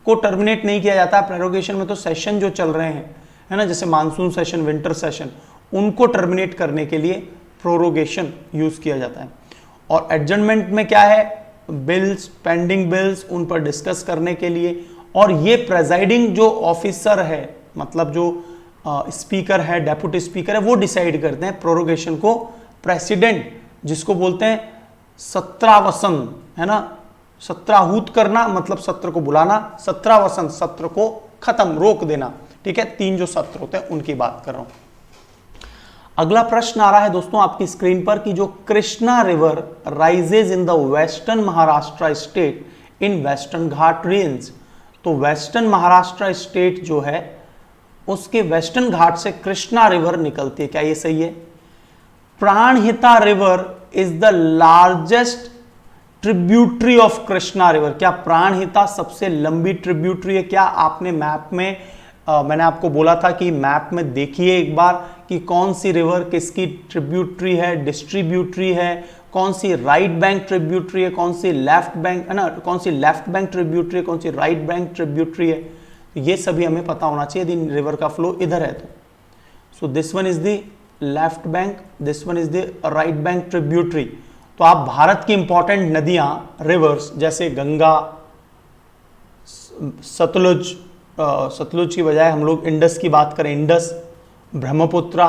को टर्मिनेट नहीं किया जाता। प्रोरोगेशन में तो सेशन जो चल रहे हैं, है ना, जैसे मानसून सेशन, विंटर सेशन, उनको टर्मिनेट करने के लिए प्रोरोगेशन यूज किया जाता है। और एडजर्नमेंट में क्या है? बिल्स, पेंडिंग बिल्स, उन पर डिस्कस करने के लिए। और ये प्रेजाइडिंग जो ऑफिसर है, मतलब जो स्पीकर है, डेप्यूटी स्पीकर है, वो डिसाइड करते हैं। प्रोरोगेशन को प्रेसिडेंट, जिसको बोलते हैं सत्रावसन, है ना, सत्राहूत करना मतलब सत्र को बुलाना, सत्रावसन सत्र को खत्म, रोक देना। ठीक है, 3 जो सत्र होते हैं उनकी बात कर रहा हूं। अगला प्रश्न आ रहा है दोस्तों आपकी स्क्रीन पर कि जो Krishna river rises in the western Maharashtra state in western Ghat range. तो वेस्टर्न महाराष्ट्र स्टेट जो है उसके वेस्टर्न घाट से कृष्णा रिवर निकलती है। क्या ये सही है? Pranhita river is the largest tributary of Krishna river. क्या प्राणहिता सबसे लंबी ट्रिब्यूटरी है? क्या आपने मैप में मैंने आपको बोला था कि मैप में देखिए एक बार कि कौन सी रिवर किसकी ट्रिब्यूटरी है, डिस्ट्रीब्यूटरी है, कौन सी राइट बैंक ट्रिब्यूटरी है, कौन सी लेफ्ट बैंक, है ना, कौन सी लेफ्ट बैंक ट्रिब्यूटरी है, कौन सी राइट बैंक ट्रिब्यूटरी है। तो ये सभी हमें पता होना चाहिए यदि रिवर का फ्लो इधर है तो। So this one is the left bank, this one is the right bank tributary. तो आप भारत की इंपॉर्टेंट नदियां, रिवर्स, जैसे गंगा, सतलुज, सतलुज की बजाय हम लोग इंडस की बात करें, इंडस, ब्रह्मपुत्रा,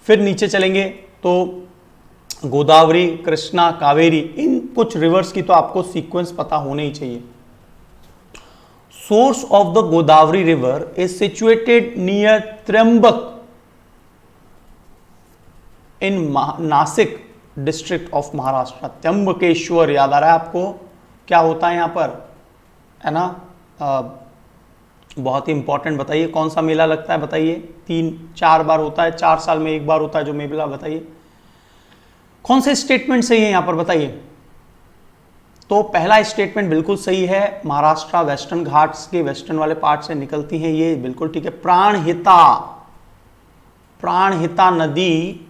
फिर नीचे चलेंगे तो गोदावरी, कृष्णा, कावेरी, इन कुछ रिवर्स की तो आपको सीक्वेंस पता होने ही चाहिए। Source of the Godavari river is situated near Trimbak in Nashik district of Maharashtra. Trimbakeshwar याद आ रहा है आपको? क्या होता है यहां पर, है ना, बहुत ही इंपॉर्टेंट। बताइए कौन सा मेला लगता है? बताइए, 3-4 बार होता है, 4 साल में एक बार होता है जो मेला। बताइए कौन से स्टेटमेंट सही है यहां पर? बताइए। तो पहला स्टेटमेंट बिल्कुल सही है, महाराष्ट्र वेस्टर्न घाट्स के वेस्टर्न वाले पार्ट से निकलती है, ये बिल्कुल ठीक है। प्राणहिता, प्राणहिता नदी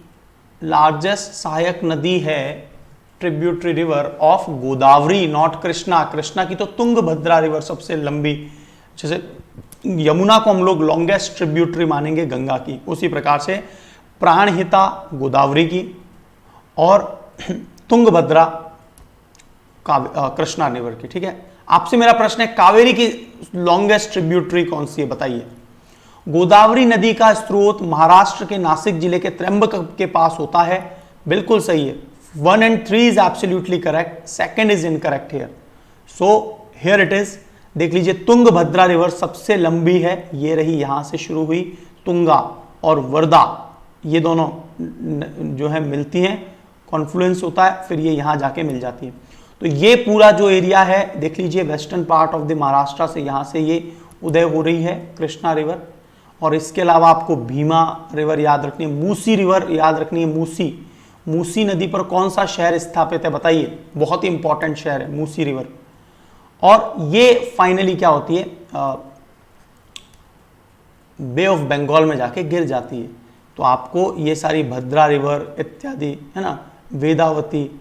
लार्जेस्ट सहायक नदी है, tributary river of Godavari, not Krishna. Krishna की तो तुंगभद्रा रिवर सबसे लंबी, जैसे यमुना को हम लोग लॉन्गेस्ट ट्रिब्यूटरी मानेंगे गंगा की, उसी प्रकार से प्राणहिता गोदावरी की और तुंगभद्रा कृष्णा रिवर की। ठीक है, आपसे मेरा प्रश्न है कावेरी की लॉन्गेस्ट ट्रिब्यूटरी कौन सी है? बताइए। गोदावरी नदी का स्रोत महाराष्ट्र के नासिक जिले के त्र्यंबक के पास होता है, बिल्कुल सही है। 1 and 3 is absolutely correct, second is incorrect here. So here it is, देख लीजिए, तुंगभद्रा रिवर सबसे लंबी है, ये रही, यहां से शुरू हुई, तुंगा और वर्धा, ये दोनों जो है मिलती हैं, कॉन्फ्लुएंस होता है, फिर ये यहां जाके मिल जाती है। तो ये पूरा जो एरिया है देख लीजिए, western part of the Maharashtra से यहां से ये उदय हो रही है कृष्णा रिवर। और इसके अलावा आपको भीमा रिवर याद रखनी है, मूसी रिवर याद रखनी है। मूसी, मूसी नदी पर कौन सा शहर स्थापित है? बताइए, बहुत ही इंपॉर्टेंट शहर है मूसी रिवर। और ये फाइनली क्या होती है, बे ऑफ बंगाल में जाके गिर जाती है। तो आपको ये सारी भद्रा रिवर इत्यादि, है ना, वेदावती,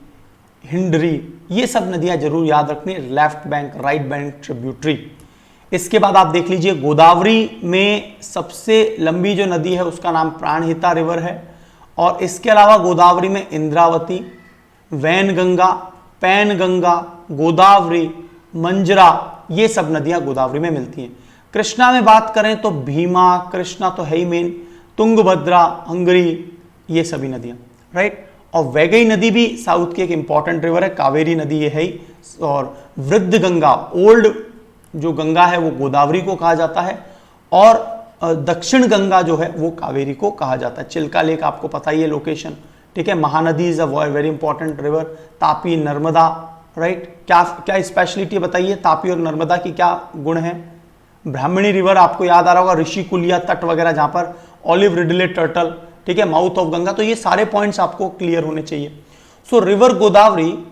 हिंडरी, ये सब नदियां जरूर याद रखनी है, left bank, right bank tributary. इसके बाद आप देख लीजिए, गोदावरी में सबसे लंबी जो नदी है उसका नाम प्राणहिता रिवर है। और इसके अलावा गोदावरी में इंद्रावती, वैनगंगा, पैनगंगा, गोदावरी, मंजरा, ये सब नदियां गोदावरी में मिलती हैं। कृष्णा में बात करें तो भीमा, कृष्णा तो है ही मेन, तुंगभद्रा, हंगरी, ये सभी नदियां, राइट। और वैगई नदी भी साउथ की एक इंपॉर्टेंट रिवर है, कावेरी नदी ये है ही। और वृद्ध गंगा, ओल्ड जो गंगा है वो गोदावरी को कहा जाता है, और दक्षिण गंगा जो है वो कावेरी को कहा जाता है। चिल्का लेक आपको पता ही है लोकेशन, ठीक है। Mahanadi is a very important river, Tapi, Narmada, right. क्या क्या स्पेशलिटी बताइए, तापी और नर्मदा की क्या गुण है। ब्राह्मणी रिवर आपको याद आ रहा होगा, ऋषिकुलिया तट वगैरह जहां पर ऑलिव रिडले टर्टल, ठीक है, माउथ ऑफ गंगा। तो ये सारे पॉइंट्स आपको क्लियर होने चाहिए। So river Godavari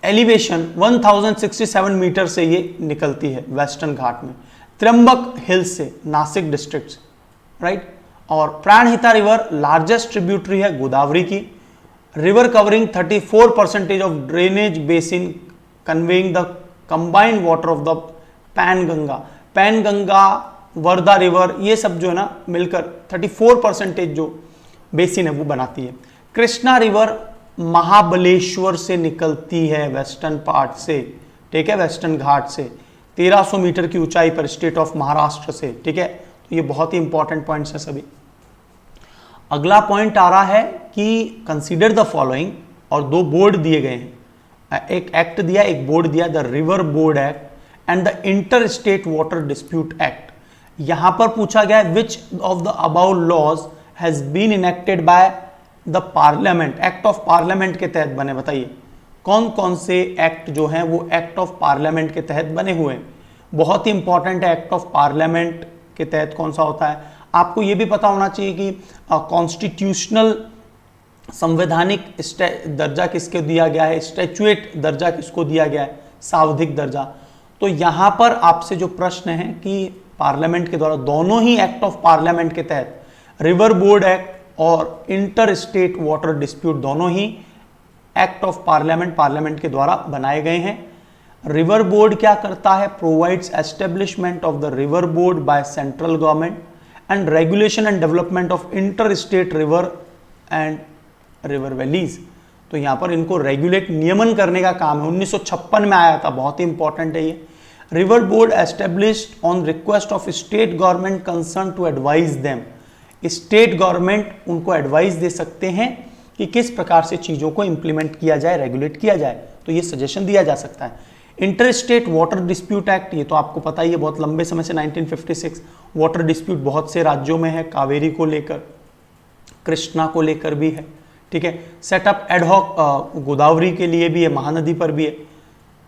elevation 1067 metre से ये निकलती है वेस्टर्न घाट में, त्र्यंबक हिल्स से, नासिक डिस्ट्रिक्ट, राइट। और प्राणहिता रिवर लार्जेस्ट ट्रिब्यूटरी है गोदावरी की। River covering 34% of drainage basin, conveying the combined water of the pan Ganga, Wardha river, ये सब जो है ना मिलकर 34% जो बेसिन है वो बनाती है। कृष्णा रिवर महाबलेश्वर से निकलती है वेस्टर्न पार्ट से, ठीक है, वेस्टर्न घाट से 1300 मीटर की ऊंचाई पर, स्टेट ऑफ महाराष्ट्र से, ठीक है। तो ये बहुत ही इंपॉर्टेंट पॉइंट्स है सभी। अगला पॉइंट आ रहा है कि कंसीडर द फॉलोइंग, और दो बोर्ड दिए गए हैं, एक एक्ट दिया, एक बोर्ड दिया, the river board act and the inter state water dispute act. यहां पर पूछा गया है which of the above laws has been enacted by the parliament, act of parliament के तहत बने, बताइए कौन कौन से एक्ट जो हैं वो एक्ट ऑफ पार्लियामेंट के तहत बने हुए हैं। बहुत ही इंपॉर्टेंट है, एक्ट ऑफ पार्लियामेंट के तहत कौन सा होता है। आपको ये भी पता होना चाहिए कि कॉन्स्टिट्यूशनल संवैधानिक दर्जा किसके दिया गया है, स्टैच्यूएट दर्जा किसको दिया गया है, सांविधिक दर्जा। तो यहां पर आपसे जो प्रश्न है कि पार्लियामेंट के द्वारा, दोनों ही एक्ट ऑफ पार्लियामेंट के तहत, रिवर बोर्ड एक्ट और इंटर स्टेट वाटर डिस्प्यूट, दोनों ही एक्ट ऑफ पार्लियामेंट के द्वारा बनाए गए हैं। रिवर बोर्ड क्या करता है, provides establishment of the river board by central government and regulation and development of inter state river and river valleys. तो यहां पर इनको रेगुलेट, नियमन करने का काम है। 1956 में आया था, बहुत ही इंपॉर्टेंट है ये। River board established on request of state government concern to advise them, state government उनको एडवाइस दे सकते हैं कि किस प्रकार से चीजों को इंप्लीमेंट किया जाए, रेगुलेट किया जाए, तो ये सजेशन दिया जा सकता है। Inter state water dispute act, ये तो आपको पता ही है, बहुत लंबे समय से 1956 वाटर डिस्प्यूट बहुत से राज्यों में है, कावेरी को लेकर, कृष्णा को लेकर भी है, ठीक है। सेटअप एडहॉक गोदावरी के लिए भी है, महानदी पर भी है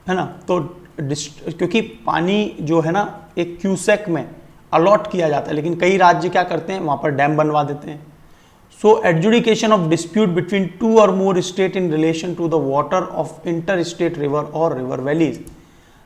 ना। तो क्योंकि पानी जो है ना एक क्यूसेक में अलॉट किया जाता है, लेकिन कई राज्य क्या करते हैं, वहां पर डैम बनवा देते हैं। So adjudication of dispute between two or more state in relation to the water of inter state river or river valleys,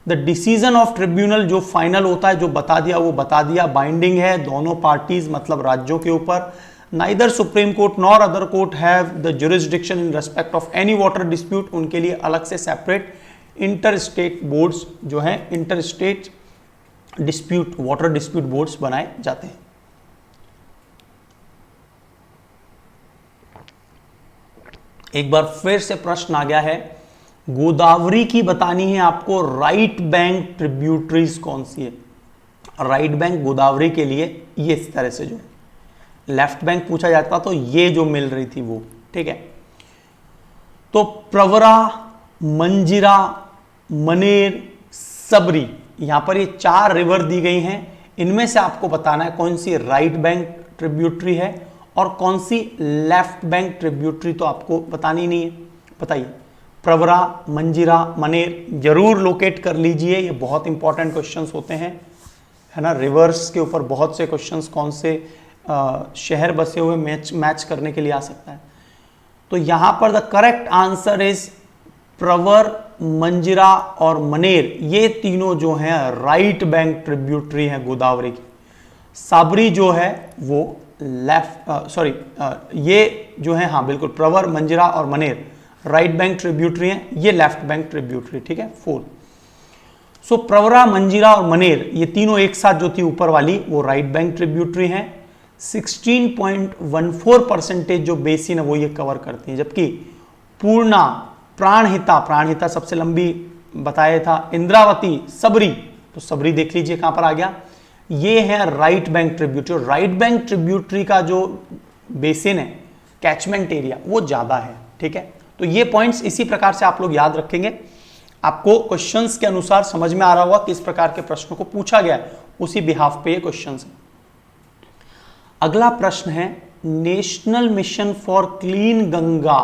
the decision of tribunal जो फाइनल होता है, जो बता दिया वो बता दिया, बाइंडिंग है दोनों पार्टीज मतलब राज्यों के ऊपर। Neither supreme court nor other court have the jurisdiction in respect of any water dispute, उनके लिए अलग से सेपरेट इंटर स्टेट बोर्ड्स जो हैं, inter state dispute, water dispute boards बनाए जाते हैं। एक बार फिर से प्रश्न आ गया है, गोदावरी की बतानी है आपको, राइट बैंक ट्रिब्यूटरीज कौन सी है। राइट बैंक गोदावरी के लिए ये इस तरह से, जो लेफ्ट बैंक पूछा जाता तो ये जो मिल रही थी वो, ठीक है। तो प्रवरा, मंजिरा, मनेर, सबरी, यहां पर ये 4 रिवर दी गई हैं। इनमें से आपको बताना है कौन सी राइट बैंक ट्रिब्यूटरी है और कौन सी लेफ्ट बैंक ट्रिब्यूटरी, तो आपको बतानी नहीं है। बताइए, प्रवरा, मंजिरा, मनेर जरूर लोकेट कर लीजिए, ये बहुत इंपॉर्टेंट क्वेश्चंस होते हैं, है ना। रिवर्स के ऊपर बहुत से क्वेश्चंस, कौन से शहर बसे हुए मैच करने के लिए आ सकता है। तो यहां पर द करेक्ट आंसर इज प्रवर, मंजिरा और मनेर, ये तीनों जो हैं राइट बैंक ट्रिब्यूटरी हैं गोदावरी की। साबरी जो है वो ये जो है, हाँ बिल्कुल, प्रवर, मंजिरा और मनेर राइट बैंक ट्रिब्यूटरी हैं, ये लेफ्ट बैंक ट्रिब्यूटरी, ठीक है। 4 सो प्रवरा, मंजिरा और मनेर ये तीनों एक साथ जो थी ऊपर वाली वो राइट बैंक ट्रिब्यूटरी हैं। 16.14% जो बेसिन है वो ये कवर करती हैं, जबकि पूर्णा, प्राणहिता सबसे लंबी बताया था, इंद्रावती, सबरी, तो सबरी देख लीजिए कहां पर आ गया, ये है right bank tributary. Right bank tributary का जो बेसिन है, कैचमेंट एरिया, वो ज्यादा है, ठीक है। तो ये पॉइंट्स इसी प्रकार से आप लोग याद रखेंगे, आपको क्वेश्चंस के अनुसार समझ में आ रहा होगा किस प्रकार के प्रश्नों को पूछा गया है, उसी बिहाफ पे ये क्वेश्चंस है। अगला प्रश्न है national mission for clean Ganga,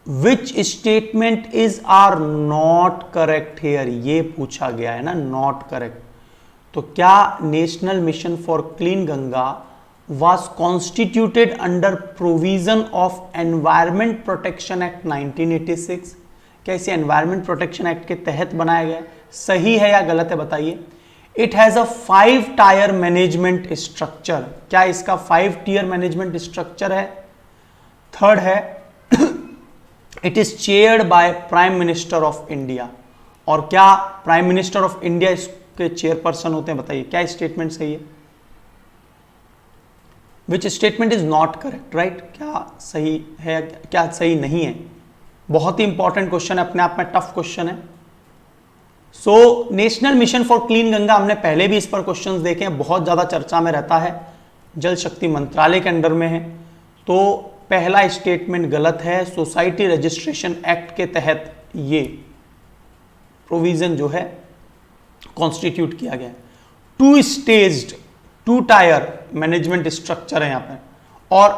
which statement is are not correct here, ये पूछा गया है ना, नॉट करेक्ट। तो क्या national mission for clean Ganga was constituted under provision of Environment Protection Act 1986? क्या इसे एनवायरमेंट प्रोटेक्शन एक्ट के तहत बनाया गया? सही है या गलत है बताइए। It has a 5 tyre management structure, क्या इसका 5 टीयर मैनेजमेंट स्ट्रक्चर है? थर्ड है it is chaired by prime minister of India, और क्या प्राइम मिनिस्टर ऑफ इंडिया इसके चेयरपर्सन होते हैं? बताइए क्या स्टेटमेंट सही है? विच statement is not correct, right? क्या सही है, क्या सही नहीं है? बहुत ही इंपॉर्टेंट क्वेश्चन है, अपने आप में टफ क्वेश्चन है। So national mission for clean Ganga, हमने पहले भी इस पर क्वेश्चंस देखे हैं, बहुत ज्यादा चर्चा में रहता है, जल शक्ति मंत्रालय के अंडर में है। तो पहला स्टेटमेंट गलत है, सोसाइटी रजिस्ट्रेशन एक्ट के तहत ये प्रोविजन जो है कॉन्स्टिट्यूट किया गया है। 2 स्टेज्ड 2 टायर मैनेजमेंट स्ट्रक्चर है यहाँ पे, और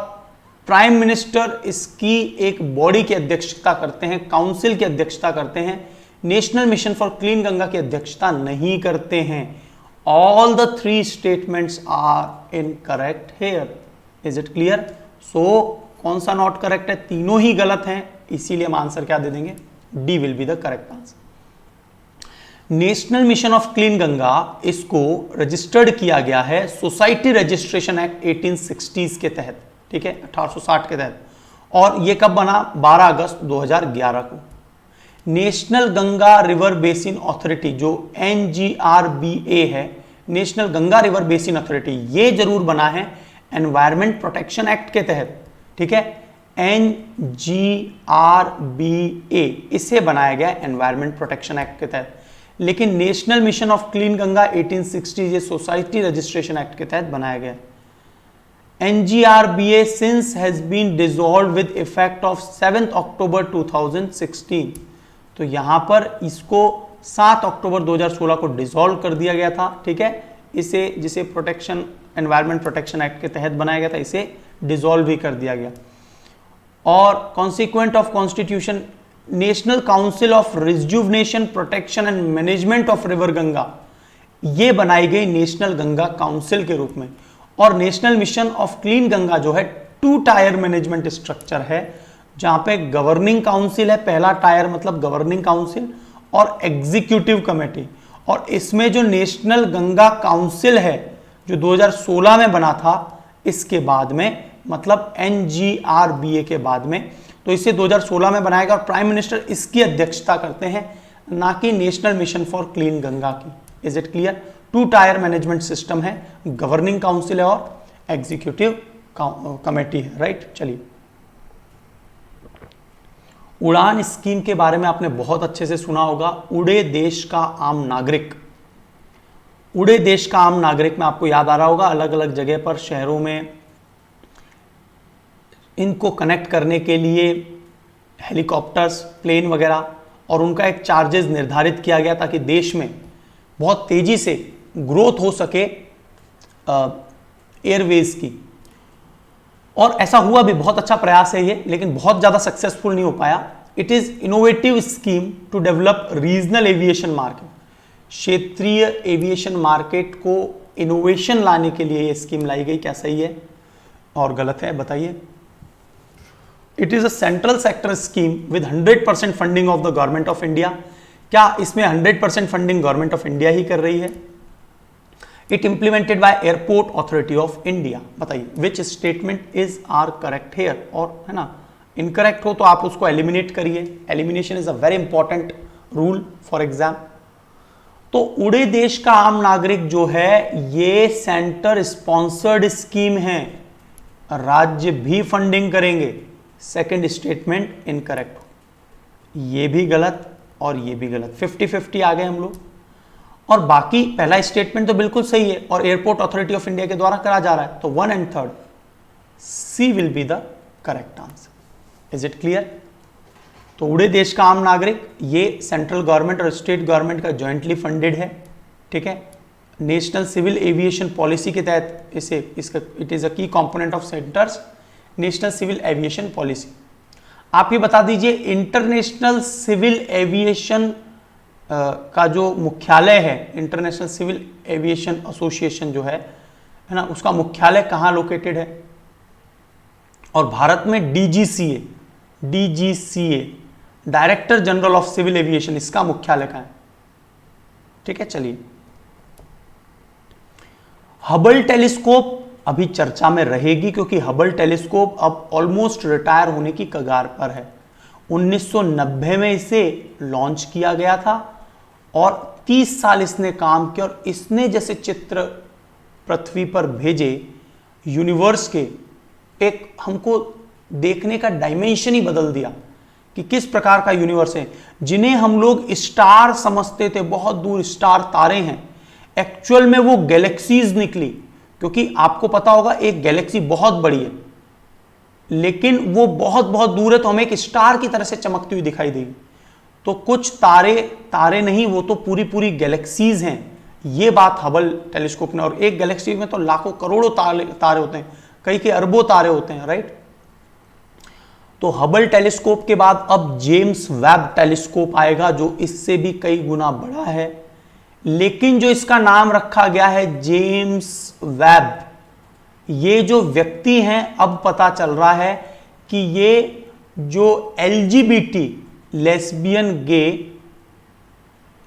प्राइम मिनिस्टर इसकी एक बॉडी की अध्यक्षता करते हैं, काउंसिल की अध्यक्षता करते हैं, national mission for clean Ganga की अध्यक्षता नहीं करते हैं। All the 3 statements are incorrect here, is it clear? So कौन सा नॉट करेक्ट है? तीनों ही गलत हैं, इसीलिए हम आंसर क्या दे देंगे? D will be the correct answer. National mission of clean Ganga, इसको रजिस्टर्ड किया गया है सोसाइटी रजिस्ट्रेशन एक्ट 1860 के तहत, ठीक है, 1860 के तहत, और ये कब बना? 12 अगस्त 2011 को। National Ganga river basin authority, जो NGRBA है, national Ganga river basin authority, ये जरूर बना है एनवायरमेंट प्रोटेक्शन एक्ट के तहत, ठीक है, NGRBA, इसे बनाया गया एनवायरमेंट प्रोटेक्शन एक्ट के तहत। लेकिन national mission of clean Ganga 1860 ये सोसाइटी रजिस्ट्रेशन एक्ट के तहत बनाया गया। NGRBA since has been dissolved with effect of 7 October 2016, तो यहां पर इसको 7 अक्टूबर 2016 को डिसॉल्व कर दिया गया था, ठीक है, इसे जिसे प्रोटेक्शन एनवायरमेंट प्रोटेक्शन एक्ट के तहत बनाया गया था, इसे डिसॉल्व भी कर दिया गया। और consequent of constitution, national council of rejuvenation protection and management of river Ganga, ये बनाई गई नेशनल गंगा काउंसिल के रूप में। और national mission of clean Ganga जो है 2 टायर मैनेजमेंट स्ट्रक्चर है, जहां पे गवर्निंग काउंसिल है, पहला टायर मतलब गवर्निंग काउंसिल, और एग्जीक्यूटिव कमेटी। और इसमें जो नेशनल गंगा काउंसिल है जो 2016 में बना था, इसके बाद में मतलब NGRBA के बाद में, तो इसे 2016 में बनाया गया, और प्राइम मिनिस्टर इसकी अध्यक्षता करते हैं, ना कि national mission for clean Ganga की। Is it clear? 2 tier management system है, गवर्निंग काउंसिल है और एग्जीक्यूटिव कमेटी है, राइट? चलिए, उड़ान स्कीम के बारे में आपने बहुत अच्छे से सुना होगा। उड़े देश का आम नागरिक, उड़े देश का आम नागरिक में आपको याद आ रहा होगा, अलग अलग जगह पर शहरों में इनको कनेक्ट करने के लिए हेलीकॉप्टर्स, प्लेन वगैरह, और उनका एक चार्जेस निर्धारित किया गया ताकि देश में बहुत तेजी से ग्रोथ हो सके एयरवेज की। और ऐसा हुआ भी, बहुत अच्छा प्रयास है ये, लेकिन बहुत ज़्यादा सक्सेसफुल नहीं हो पाया। It is innovative scheme to develop regional aviation market, क्षेत्रीय एविएशन मार्केट को इनोवेशन लाने के लिए ये स्कीम लाई गई। क्या सही है और गलत है बताइए? It is a central sector scheme with 100% funding of the government of India. क्या इसमें 100% फंडिंग गवर्नमेंट ऑफ इंडिया ही कर रही है? It implemented by airport authority of India. बताइए which statement is are correct here, और है ना, इनकरेक्ट हो तो आप उसको एलिमिनेट करिए। Elimination is a very important rule for exam. तो उड़े देश का आम नागरिक जो है ये सेंटर स्पॉन्सर्ड स्कीम है, राज्य भी फंडिंग करेंगे। सेकंड स्टेटमेंट इनकरेक्ट, ये भी गलत और ये भी गलत, 50-50 आ गए हम लोग। और बाकी पहला स्टेटमेंट तो बिल्कुल सही है और एयरपोर्ट अथॉरिटी ऑफ इंडिया के द्वारा करा जा रहा है, तो 1 and 3 C will be the correct answer. Is it clear? तो उड़े देश का आम नागरिक ये सेंट्रल गवर्नमेंट और स्टेट गवर्नमेंट का जॉइंटली फंडेड है, ठीक है, नेशनल सिविल एविएशन पॉलिसी के तहत इसका it is a key component of centre's national civil aviation policy. आप ये बता दीजिए इंटरनेशनल सिविल एविएशन का जो मुख्यालय है, इंटरनेशनल सिविल एविएशन एसोसिएशन जो है ना, उसका मुख्यालय कहाँ लोकेटेड है? और भारत में DGCA director general of civil aviation, इसका मुख्यालय कहाँ है? ठीक है, चलिए। हबल टेलीस्कोप अभी चर्चा में रहेगी क्योंकि हबल टेलीस्कोप अब ऑलमोस्ट रिटायर होने की कगार पर है। 1990 में इसे लॉन्च किया गया था और 30 साल इसने काम किया और इसने जैसे चित्र पृथ्वी पर भेजे यूनिवर्स के, एक हमको देखने का डायमेंशन ही बदल दिया कि किस प्रकार का यूनिवर्स है। जिन्हें हम लोग स्टार समझते थे, बहुत दूर स्टार तारे हैं, एक्चुअल में वो गैलेक्सीज निकली। क्योंकि आपको पता होगा एक गैलेक्सी बहुत बड़ी है लेकिन वो बहुत बहुत दूर है, तो हमें एक स्टार की तरह से चमकती हुई दिखाई देगी। तो कुछ तारे नहीं, वो तो पूरी पूरी गैलेक्सीज हैं। ये बात हबल टेलीस्कोप ने, और एक गैलेक्सी में तो लाखों करोड़ों तारे होते हैं, कई के अरबों तारे होते हैं, राइट। तो हबल टेलीस्कोप के बाद अब जेम्स वेब टेलीस्कोप आएगा जो इससे भी कई गुना बड़ा है, लेकिन जो इसका नाम रखा गया है जेम्स वेब, ये जो व्यक्ति हैं अब पता चल रहा है कि ये जो एलजीबीटी, लेस्बियन, गे,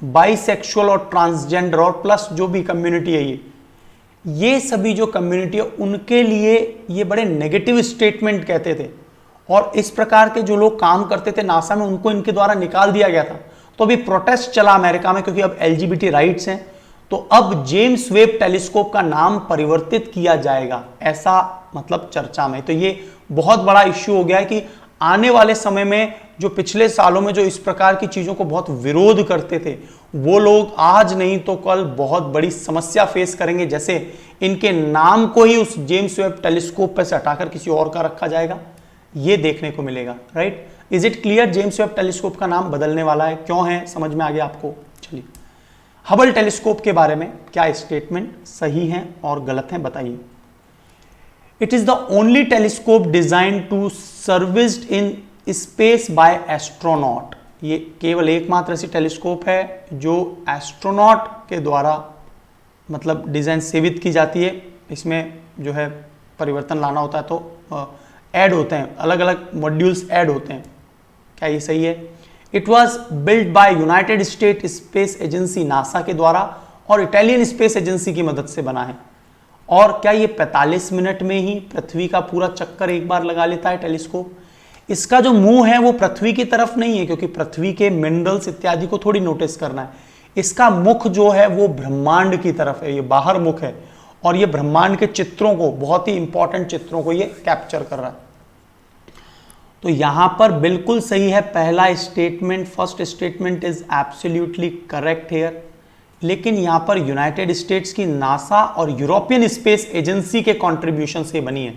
बाइसेक्सुअल और ट्रांसजेंडर और प्लस जो भी कम्युनिटी है, ये सभी जो कम्युनिटी है उनके लिए ये बड़े नेगेटिव स्टेटमेंट कहते थे। और इस प्रकार के जो लोग काम करते थे नासा में, उनको इनके द्वारा निकाल दिया गया था। तो अभी प्रोटेस्ट चला अमेरिका में क्योंकि अब एलजीबीटी राइट्स हैं। तो अब जेम्स वेब टेलीस्कोप का नाम परिवर्तित किया जाएगा, ऐसा मतलब चर्चा में। तो ये बहुत बड़ा इश्यू हो गया है कि आने वाले समय में जो पिछले सालों में जो इस प्रकार की चीजों को बहुत विरोध करते थे, वो लोग आज नहीं तो कल बहुत बड़ी समस्या फेस करेंगे। जैसे इनके नाम को ही उस जेम्स वेब टेलीस्कोप पर से हटाकर किसी और का रखा जाएगा, ये देखने को मिलेगा, right. Is it clear? James Webb telescope का नाम बदलने वाला है, क्यों है, समझ में आ गया आपको? चलिए, हबल टेलीस्कोप के बारे में क्या स्टेटमेंट सही है और गलत है बताइए। It is the only telescope design to serviced in space by astronaut. ये केवल एकमात्र ऐसी टेलीस्कोप है जो एस्ट्रोनॉट के द्वारा मतलब डिजाइन सेवित की जाती है। इसमें जो है परिवर्तन लाना होता है तो ऐड होते हैं, अलग अलग मॉड्यूल्स ऐड होते हैं। क्या ये सही है? It was build by United state space agency NASA के द्वारा और इटालियन स्पेस एजेंसी की मदद से बना है। और क्या ये 45 मिनट में ही पृथ्वी का पूरा चक्कर एक बार लगा लेता है टेलीस्कोप? इसका जो मुंह है वो पृथ्वी की तरफ नहीं है क्योंकि पृथ्वी के मिनरल्स इत्यादि को थोड़ी नोटिस करना है। इसका मुख जो है वो ब्रह्मांड की तरफ है, ये बाहर मुख है और ये ब्रह्मांड के चित्रों को, बहुत ही इंपॉर्टेंट चित्रों को ये कैप्चर कर रहा है। तो यहां पर बिल्कुल सही है पहला statement, first statement is absolutely correct here. लेकिन यहां पर यूनाइटेड स्टेट्स की नासा और यूरोपियन स्पेस एजेंसी के कंट्रीब्यूशन से बनी है,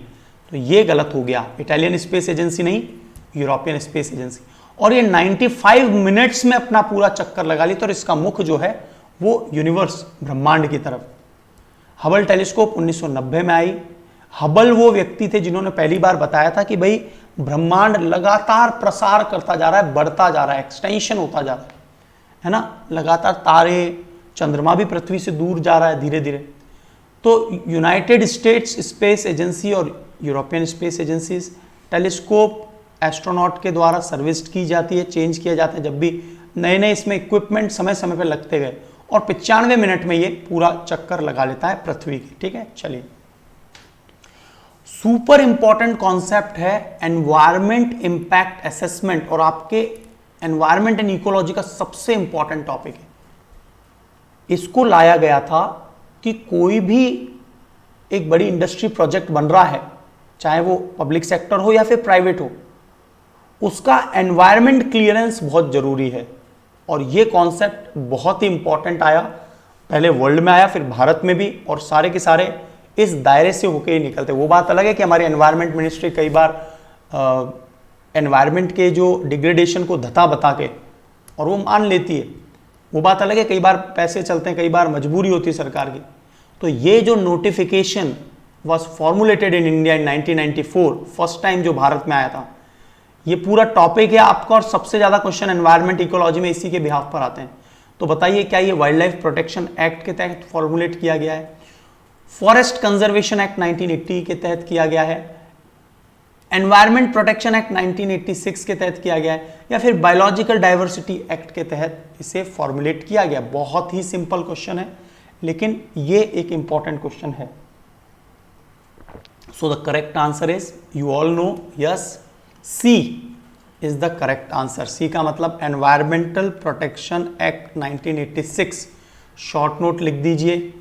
तो ये गलत हो गया। इटालियन स्पेस एजेंसी नहीं, यूरोपियन स्पेस एजेंसी। और ये 95 मिनट्स में अपना पूरा चक्कर लगा ली, तो इसका मुख जो है वो यूनिवर्स, ब्रह्मांड की तरफ। हबल टेलीस्कोप 1990 में आई। हबल वो व्यक्ति थे जिन्होंने पहली बार बताया था कि भाई ब्रह्मांड लगातार प्रसार करता जा रहा है, बढ़ता जा रहा है, एक्सटेंशन होता जा रहा है ना, लगातार तारे, चंद्रमा भी पृथ्वी से दूर जा रहा है धीरे धीरे। तो यूनाइटेड स्टेट्स स्पेस एजेंसी और European space agencies telescope astronaut के द्वारा सर्विस्ड की जाती है, चेंज किया जाता है जब भी नए नए इसमें इक्विपमेंट समय समय पर लगते गए। और 95 मिनट में ये पूरा चक्कर लगा लेता है पृथ्वी की। ठीक है, चलिए। सुपर इंपॉर्टेंट कॉन्सेप्ट है एनवायरमेंट इंपैक्ट असेसमेंट, और आपके एनवायरमेंट एंड इकोलॉजी का सबसे इंपॉर्टेंट टॉपिक है। इसको लाया गया था कि कोई भी एक बड़ी इंडस्ट्री प्रोजेक्ट बन रहा है, चाहे वो पब्लिक सेक्टर हो या फिर प्राइवेट हो, उसका एनवायरमेंट क्लियरेंस बहुत जरूरी है। और ये कॉन्सेप्ट बहुत ही इंपॉर्टेंट आया, पहले वर्ल्ड में आया, फिर भारत में भी, और सारे के सारे इस दायरे से होके ही निकलते। वो बात अलग है कि हमारी एनवायरमेंट मिनिस्ट्री कई बार एनवायरमेंट के जो डिग्रेडेशन को धता बता के और वो मान लेती है, वो बात अलग है, कई बार पैसे चलते हैं, कई बार मजबूरी होती है सरकार की। तो ये जो notification was formulated in India in 1994, first time जो भारत में आया था, ये पूरा टॉपिक है आपका और सबसे ज्यादा क्वेश्चन एनवायरमेंट इकोलॉजी में इसी के बिहाफ पर आते हैं। तो बताइए क्या ये वाइल्ड लाइफ प्रोटेक्शन एक्ट के तहत फॉर्मुलेट किया गया है, फॉरेस्ट कंजर्वेशन एक्ट 1980 के तहत किया गया है, एनवायरमेंट प्रोटेक्शन एक्ट 1986 के तहत किया गया है, या फिर बायोलॉजिकल डाइवर्सिटी एक्ट के तहत इसे फॉर्मुलेट किया गया? बहुत ही सिंपल क्वेश्चन है, लेकिन ये एक इंपॉर्टेंट क्वेश्चन है। So the correct answer is, you all know, yes, C is the correct answer. C का मतलब environmental protection act 1986, short note लिख दीजिए।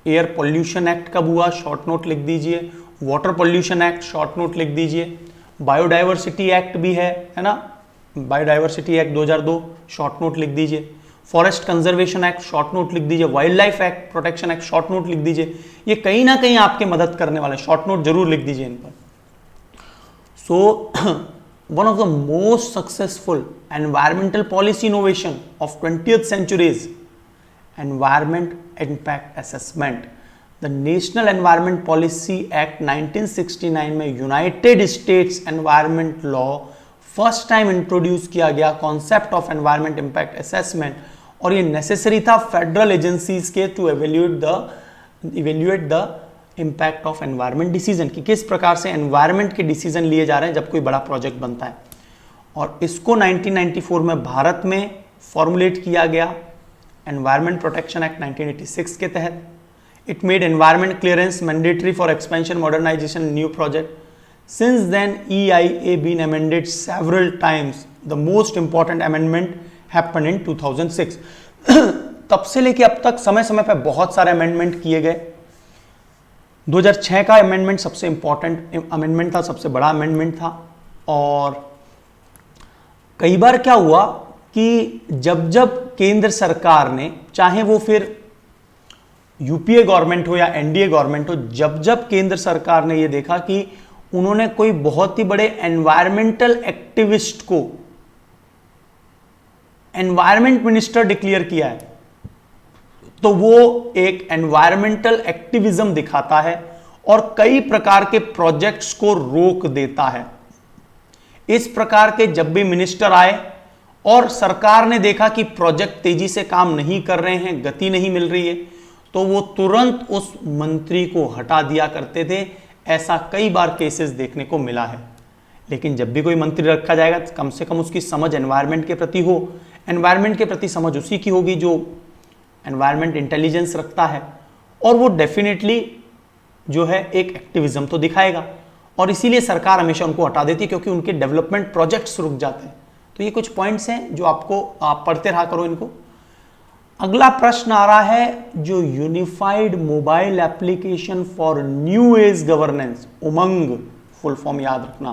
एयर पोल्यूशन एक्ट कब हुआ, शॉर्ट नोट लिख दीजिए। Water pollution act, short note लिख दीजिए। बायोडाइवर्सिटी एक्ट भी है ना, बायोडाइवर्सिटी एक्ट 2002, शॉर्ट नोट लिख दीजिए। Forest conservation act, short note लिख दीजिए। Wild life act protection act, short note लिख दीजिए। ये कहीं ना कहीं आपके मदद करने वाले, शॉर्ट नोट जरूर लिख दीजिए इन पर। सो one of the most successful environmental policy innovation of 20th century is environment impact assessment. The National Environment Policy Act 1969 में united states environment law first time introduce किया गया concept of environment impact assessment, और ये necessary था federal agencies के to evaluate the impact of environment decision, कि किस प्रकार से एनवायरमेंट के डिसीजन लिए जा रहे हैं जब कोई बड़ा प्रोजेक्ट बनता है। और इसको 1994 में भारत में फॉर्मुलेट किया गया एनवायरमेंट प्रोटेक्शन एक्ट 1986 के तहत। It made environment clearance mandatory for expansion modernisation new project. Since then EIA been amended several times. The most important amendment happened in 2006। तब से लेके अब तक समय समय पर बहुत सारे अमेंडमेंट किए गए। 2006 का अमेंडमेंट सबसे इंपॉर्टेंट अमेंडमेंट था, सबसे बड़ा अमेंडमेंट था। और कई बार क्या हुआ कि जब जब केंद्र सरकार ने, चाहे वो फिर यूपीए गवर्नमेंट हो या एनडीए गवर्नमेंट हो, जब जब केंद्र सरकार ने ये देखा कि उन्होंने कोई बहुत ही बड़े एनवायरमेंटल एक्टिविस्ट को एनवायरमेंट मिनिस्टर डिक्लेयर किया है, तो वो एक एनवायरमेंटल एक्टिविज्म दिखाता है और कई प्रकार के प्रोजेक्ट्स को रोक देता है। इस प्रकार के जब भी मिनिस्टर आए और सरकार ने देखा कि प्रोजेक्ट तेजी से काम नहीं कर रहे हैं, गति नहीं मिल रही है, तो वो तुरंत उस मंत्री को हटा दिया करते थे। ऐसा कई बार केसेस देखने को मिला है। लेकिन जब भी कोई मंत्री रखा जाएगा, कम से कम उसकी समझ एनवायरमेंट के प्रति हो। एनवायरमेंट के प्रति समझ उसी की होगी जो एनवायरमेंट इंटेलिजेंस रखता है, और वो डेफिनेटली जो है एक एक्टिविज्म तो दिखाएगा। और इसीलिए सरकार हमेशा उनको हटा देती है, क्योंकि उनके डेवलपमेंट प्रोजेक्ट्स रुक जाते हैं। तो ये कुछ पॉइंट्स हैं जो आपको आप पढ़ते रहा करो इनको। अगला प्रश्न आ रहा है, जो unified mobile application for new age governance, Umang full form याद रखना,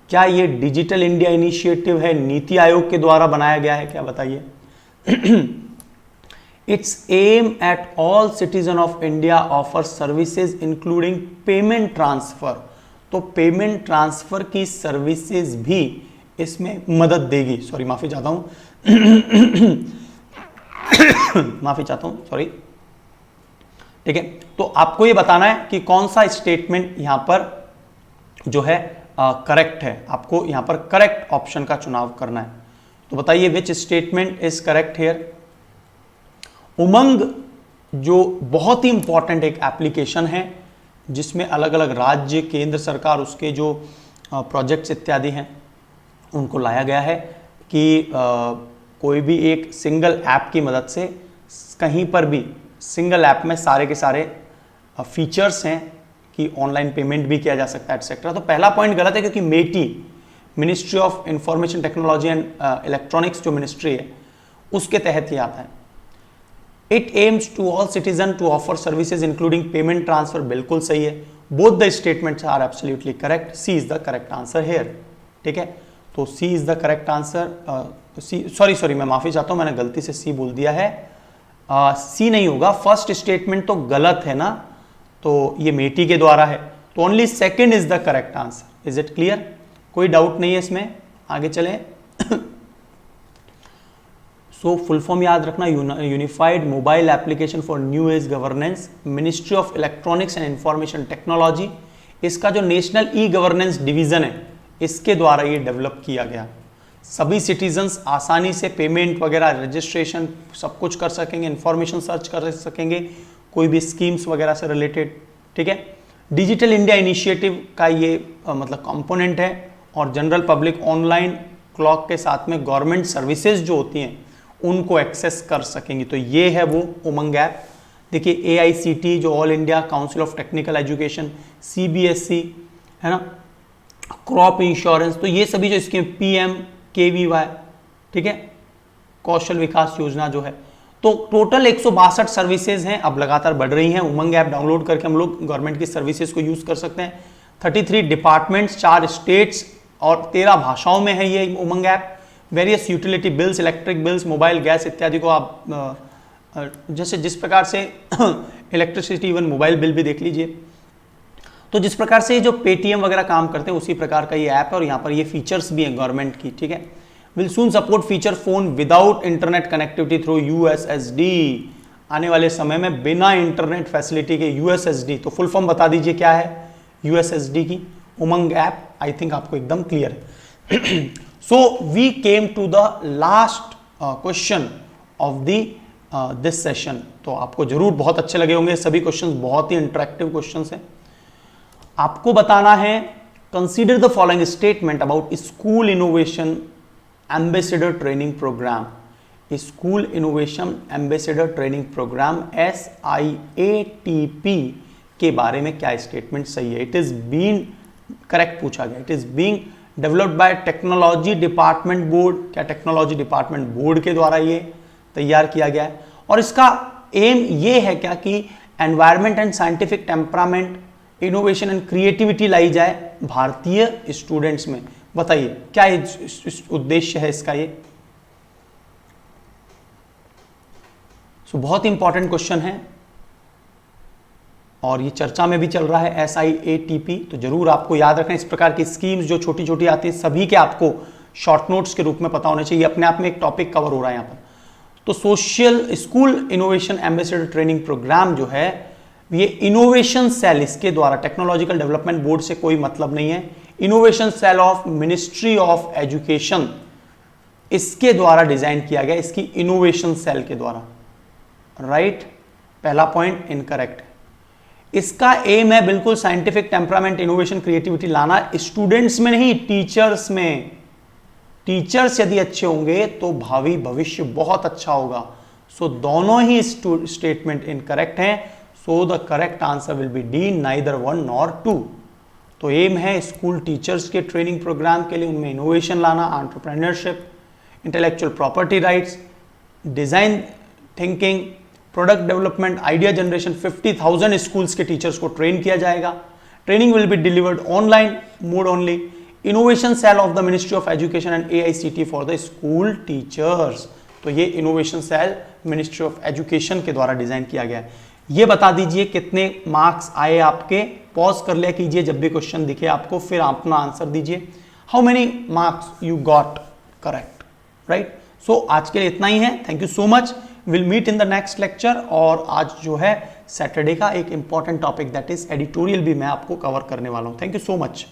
क्या ये डिजिटल इंडिया इनिशिएटिव है, नीति आयोग के द्वारा बनाया गया है क्या? बताइए। Its aim at all citizen of India offers services including payment transfer. तो पेमेंट ट्रांसफर की सर्विसेज भी इसमें मदद देगी। सॉरी, माफी चाहता हूं माफी चाहता हूं, सॉरी। ठीक है, तो आपको ये बताना है कि कौन सा स्टेटमेंट यहां पर जो है करेक्ट है। आपको यहां पर करेक्ट ऑप्शन का चुनाव करना है। तो बताइए which statement is correct here. Umang जो बहुत ही इंपॉर्टेंट एक एप्लीकेशन है, जिसमें अलग अलग राज्य, केंद्र सरकार, उसके जो प्रोजेक्ट्स इत्यादि हैं उनको लाया गया है कि कोई भी एक सिंगल ऐप की मदद से कहीं पर भी सिंगल ऐप में सारे के सारे फीचर्स हैं कि ऑनलाइन पेमेंट भी किया जा सकता है एटसेट्रा। तो पहला पॉइंट गलत है, क्योंकि MeitY, ministry of information technology and electronics जो मिनिस्ट्री है, उसके तहत ही आता है। It aims to all citizens to offer services including payment transfer, बिल्कुल सही है। Both the statements are absolutely correct. C is the correct answer here. ठीक है, तो C is the correct answer. Sorry मैं माफी चाहता हूं, मैंने गलती से C बोल दिया है। C नहीं होगा, फर्स्ट स्टेटमेंट तो गलत है ना, तो ये मेटी के द्वारा है, तो only second is the correct answer. Is it clear? कोई डाउट नहीं है इसमें, आगे चलें। सो फुल फॉर्म याद रखना, unified mobile application for new age governance, ministry of electronics and information technology. इसका जो नेशनल ई गवर्नेंस डिवीजन है इसके द्वारा ये डेवलप किया गया। सभी सिटीजन्स आसानी से पेमेंट वगैरह, रजिस्ट्रेशन सब कुछ कर सकेंगे, इंफॉर्मेशन सर्च कर सकेंगे कोई भी स्कीम्स वगैरह से रिलेटेड, ठीक है। डिजिटल इंडिया इनिशिएटिव का ये मतलब कंपोनेंट है। और जनरल पब्लिक ऑनलाइन क्लॉक के साथ में गवर्नमेंट सर्विसेज जो होती हैं उनको एक्सेस कर सकेंगी। तो ये है वो उमंग ऐप। देखिए AICT जो all India council of technical education, CBSE है ना, क्रॉप इंश्योरेंस, तो ये सभी जो स्कीम, PMKVY, ठीक है, कौशल विकास योजना जो है, तो टोटल 162 सर्विसेज हैं, अब लगातार बढ़ रही हैं। उमंग ऐप डाउनलोड करके हम लोग गवर्नमेंट की सर्विसेज को यूज कर सकते हैं। 33 डिपार्टमेंट्स, 4 स्टेट्स और 13 भाषाओं में है ये Umang app. Various utility bills, electric bills, mobile gas इत्यादि को आप जैसे जिस प्रकार से इलेक्ट्रिसिटी, इवन मोबाइल बिल भी देख लीजिए, तो जिस प्रकार से जो पेटीएम वगैरह काम करते हैं उसी प्रकार का ये ऐप है। और यहाँ पर ये फीचर्स भी हैं गवर्नमेंट की, ठीक है। Will soon support feature phone without internet connectivity through USSD। आने वाले समय में बिना इंटरनेट फैसिलिटी के USSD, तो फुल फॉर्म बता दीजिए क्या है USSD की। उमंग ऐप आई थिंक आपको एकदम क्लियर है। So we came to the last question of the this session. तो आपको जरूर बहुत अच्छे लगे होंगे, सभी क्वेश्चंस बहुत ही इंटरेक्टिव क्वेश्चंस हैं। आपको बताना है, consider the following statement about school innovation ambassador training programme. School innovation ambassador training programme SIATP के बारे में क्या स्टेटमेंट सही है? इट इज बीइंग करेक्ट पूछा गया। It is being developed by technology department board. क्या टेक्नोलॉजी डिपार्टमेंट बोर्ड के द्वारा ये तैयार किया गया है? और इसका एम ये है क्या कि environment and scientific temperament, innovation and creativity लाई जाए भारतीय स्टूडेंट्स में। बताइए क्या उद्देश्य है इसका? ये बहुत इंपॉर्टेंट क्वेश्चन है और ये चर्चा में भी चल रहा है SIATP। तो जरूर आपको याद रखना, इस प्रकार की स्कीम्स जो छोटी छोटी आती हैं सभी के आपको शॉर्ट नोट्स के रूप में पता होने चाहिए। अपने आप में एक टॉपिक कवर हो रहा है यहाँ पर। तो social school innovation ambassador training programme जो है ये इनोवेशन सेल, इसके द्वारा टेक्नोलॉजिकल डेवलपमेंट बोर्ड से कोई मतलब नहीं है, innovation cell of ministry of education, इसके द्वारा डिजाइन किया गया, इसकी इनोवेशन सेल के द्वारा। राइट, पहला पॉइंट इनकरेक्ट है। इसका एम है बिल्कुल साइंटिफिक टेम्परामेंट, इनोवेशन, क्रिएटिविटी लाना स्टूडेंट्स में नहीं, टीचर्स में। टीचर्स यदि अच्छे होंगे तो भावी भविष्य बहुत अच्छा होगा। सो दोनों ही स्टेटमेंट इनकरेक्ट हैं। So the correct answer will be D, neither 1 nor 2। तो एम है स्कूल टीचर्स के ट्रेनिंग प्रोग्राम के लिए उनमें इनोवेशन लाना, entrepreneurship, intellectual property rights, design thinking, product development, idea generation. 50,000 schools के टीचर्स को ट्रेन किया जाएगा। Training will be delivered online mode only. Innovation cell of the ministry of education and AICT for the school teachers. तो ये innovation cell ministry of education के द्वारा design किया गया है। ये बता दीजिए कितने मार्क्स आए आपके। पॉज कर लिया कीजिए जब भी क्वेश्चन दिखे आपको, फिर अपना आंसर दीजिए। How many marks you got correct? Right. So आज के लिए इतना ही है। Thank you so much. Will meet in the next lecture. और आज जो है सैटरडे का एक important topic that is editorial भी मैं आपको कवर करने वाला हूं। Thank you so much.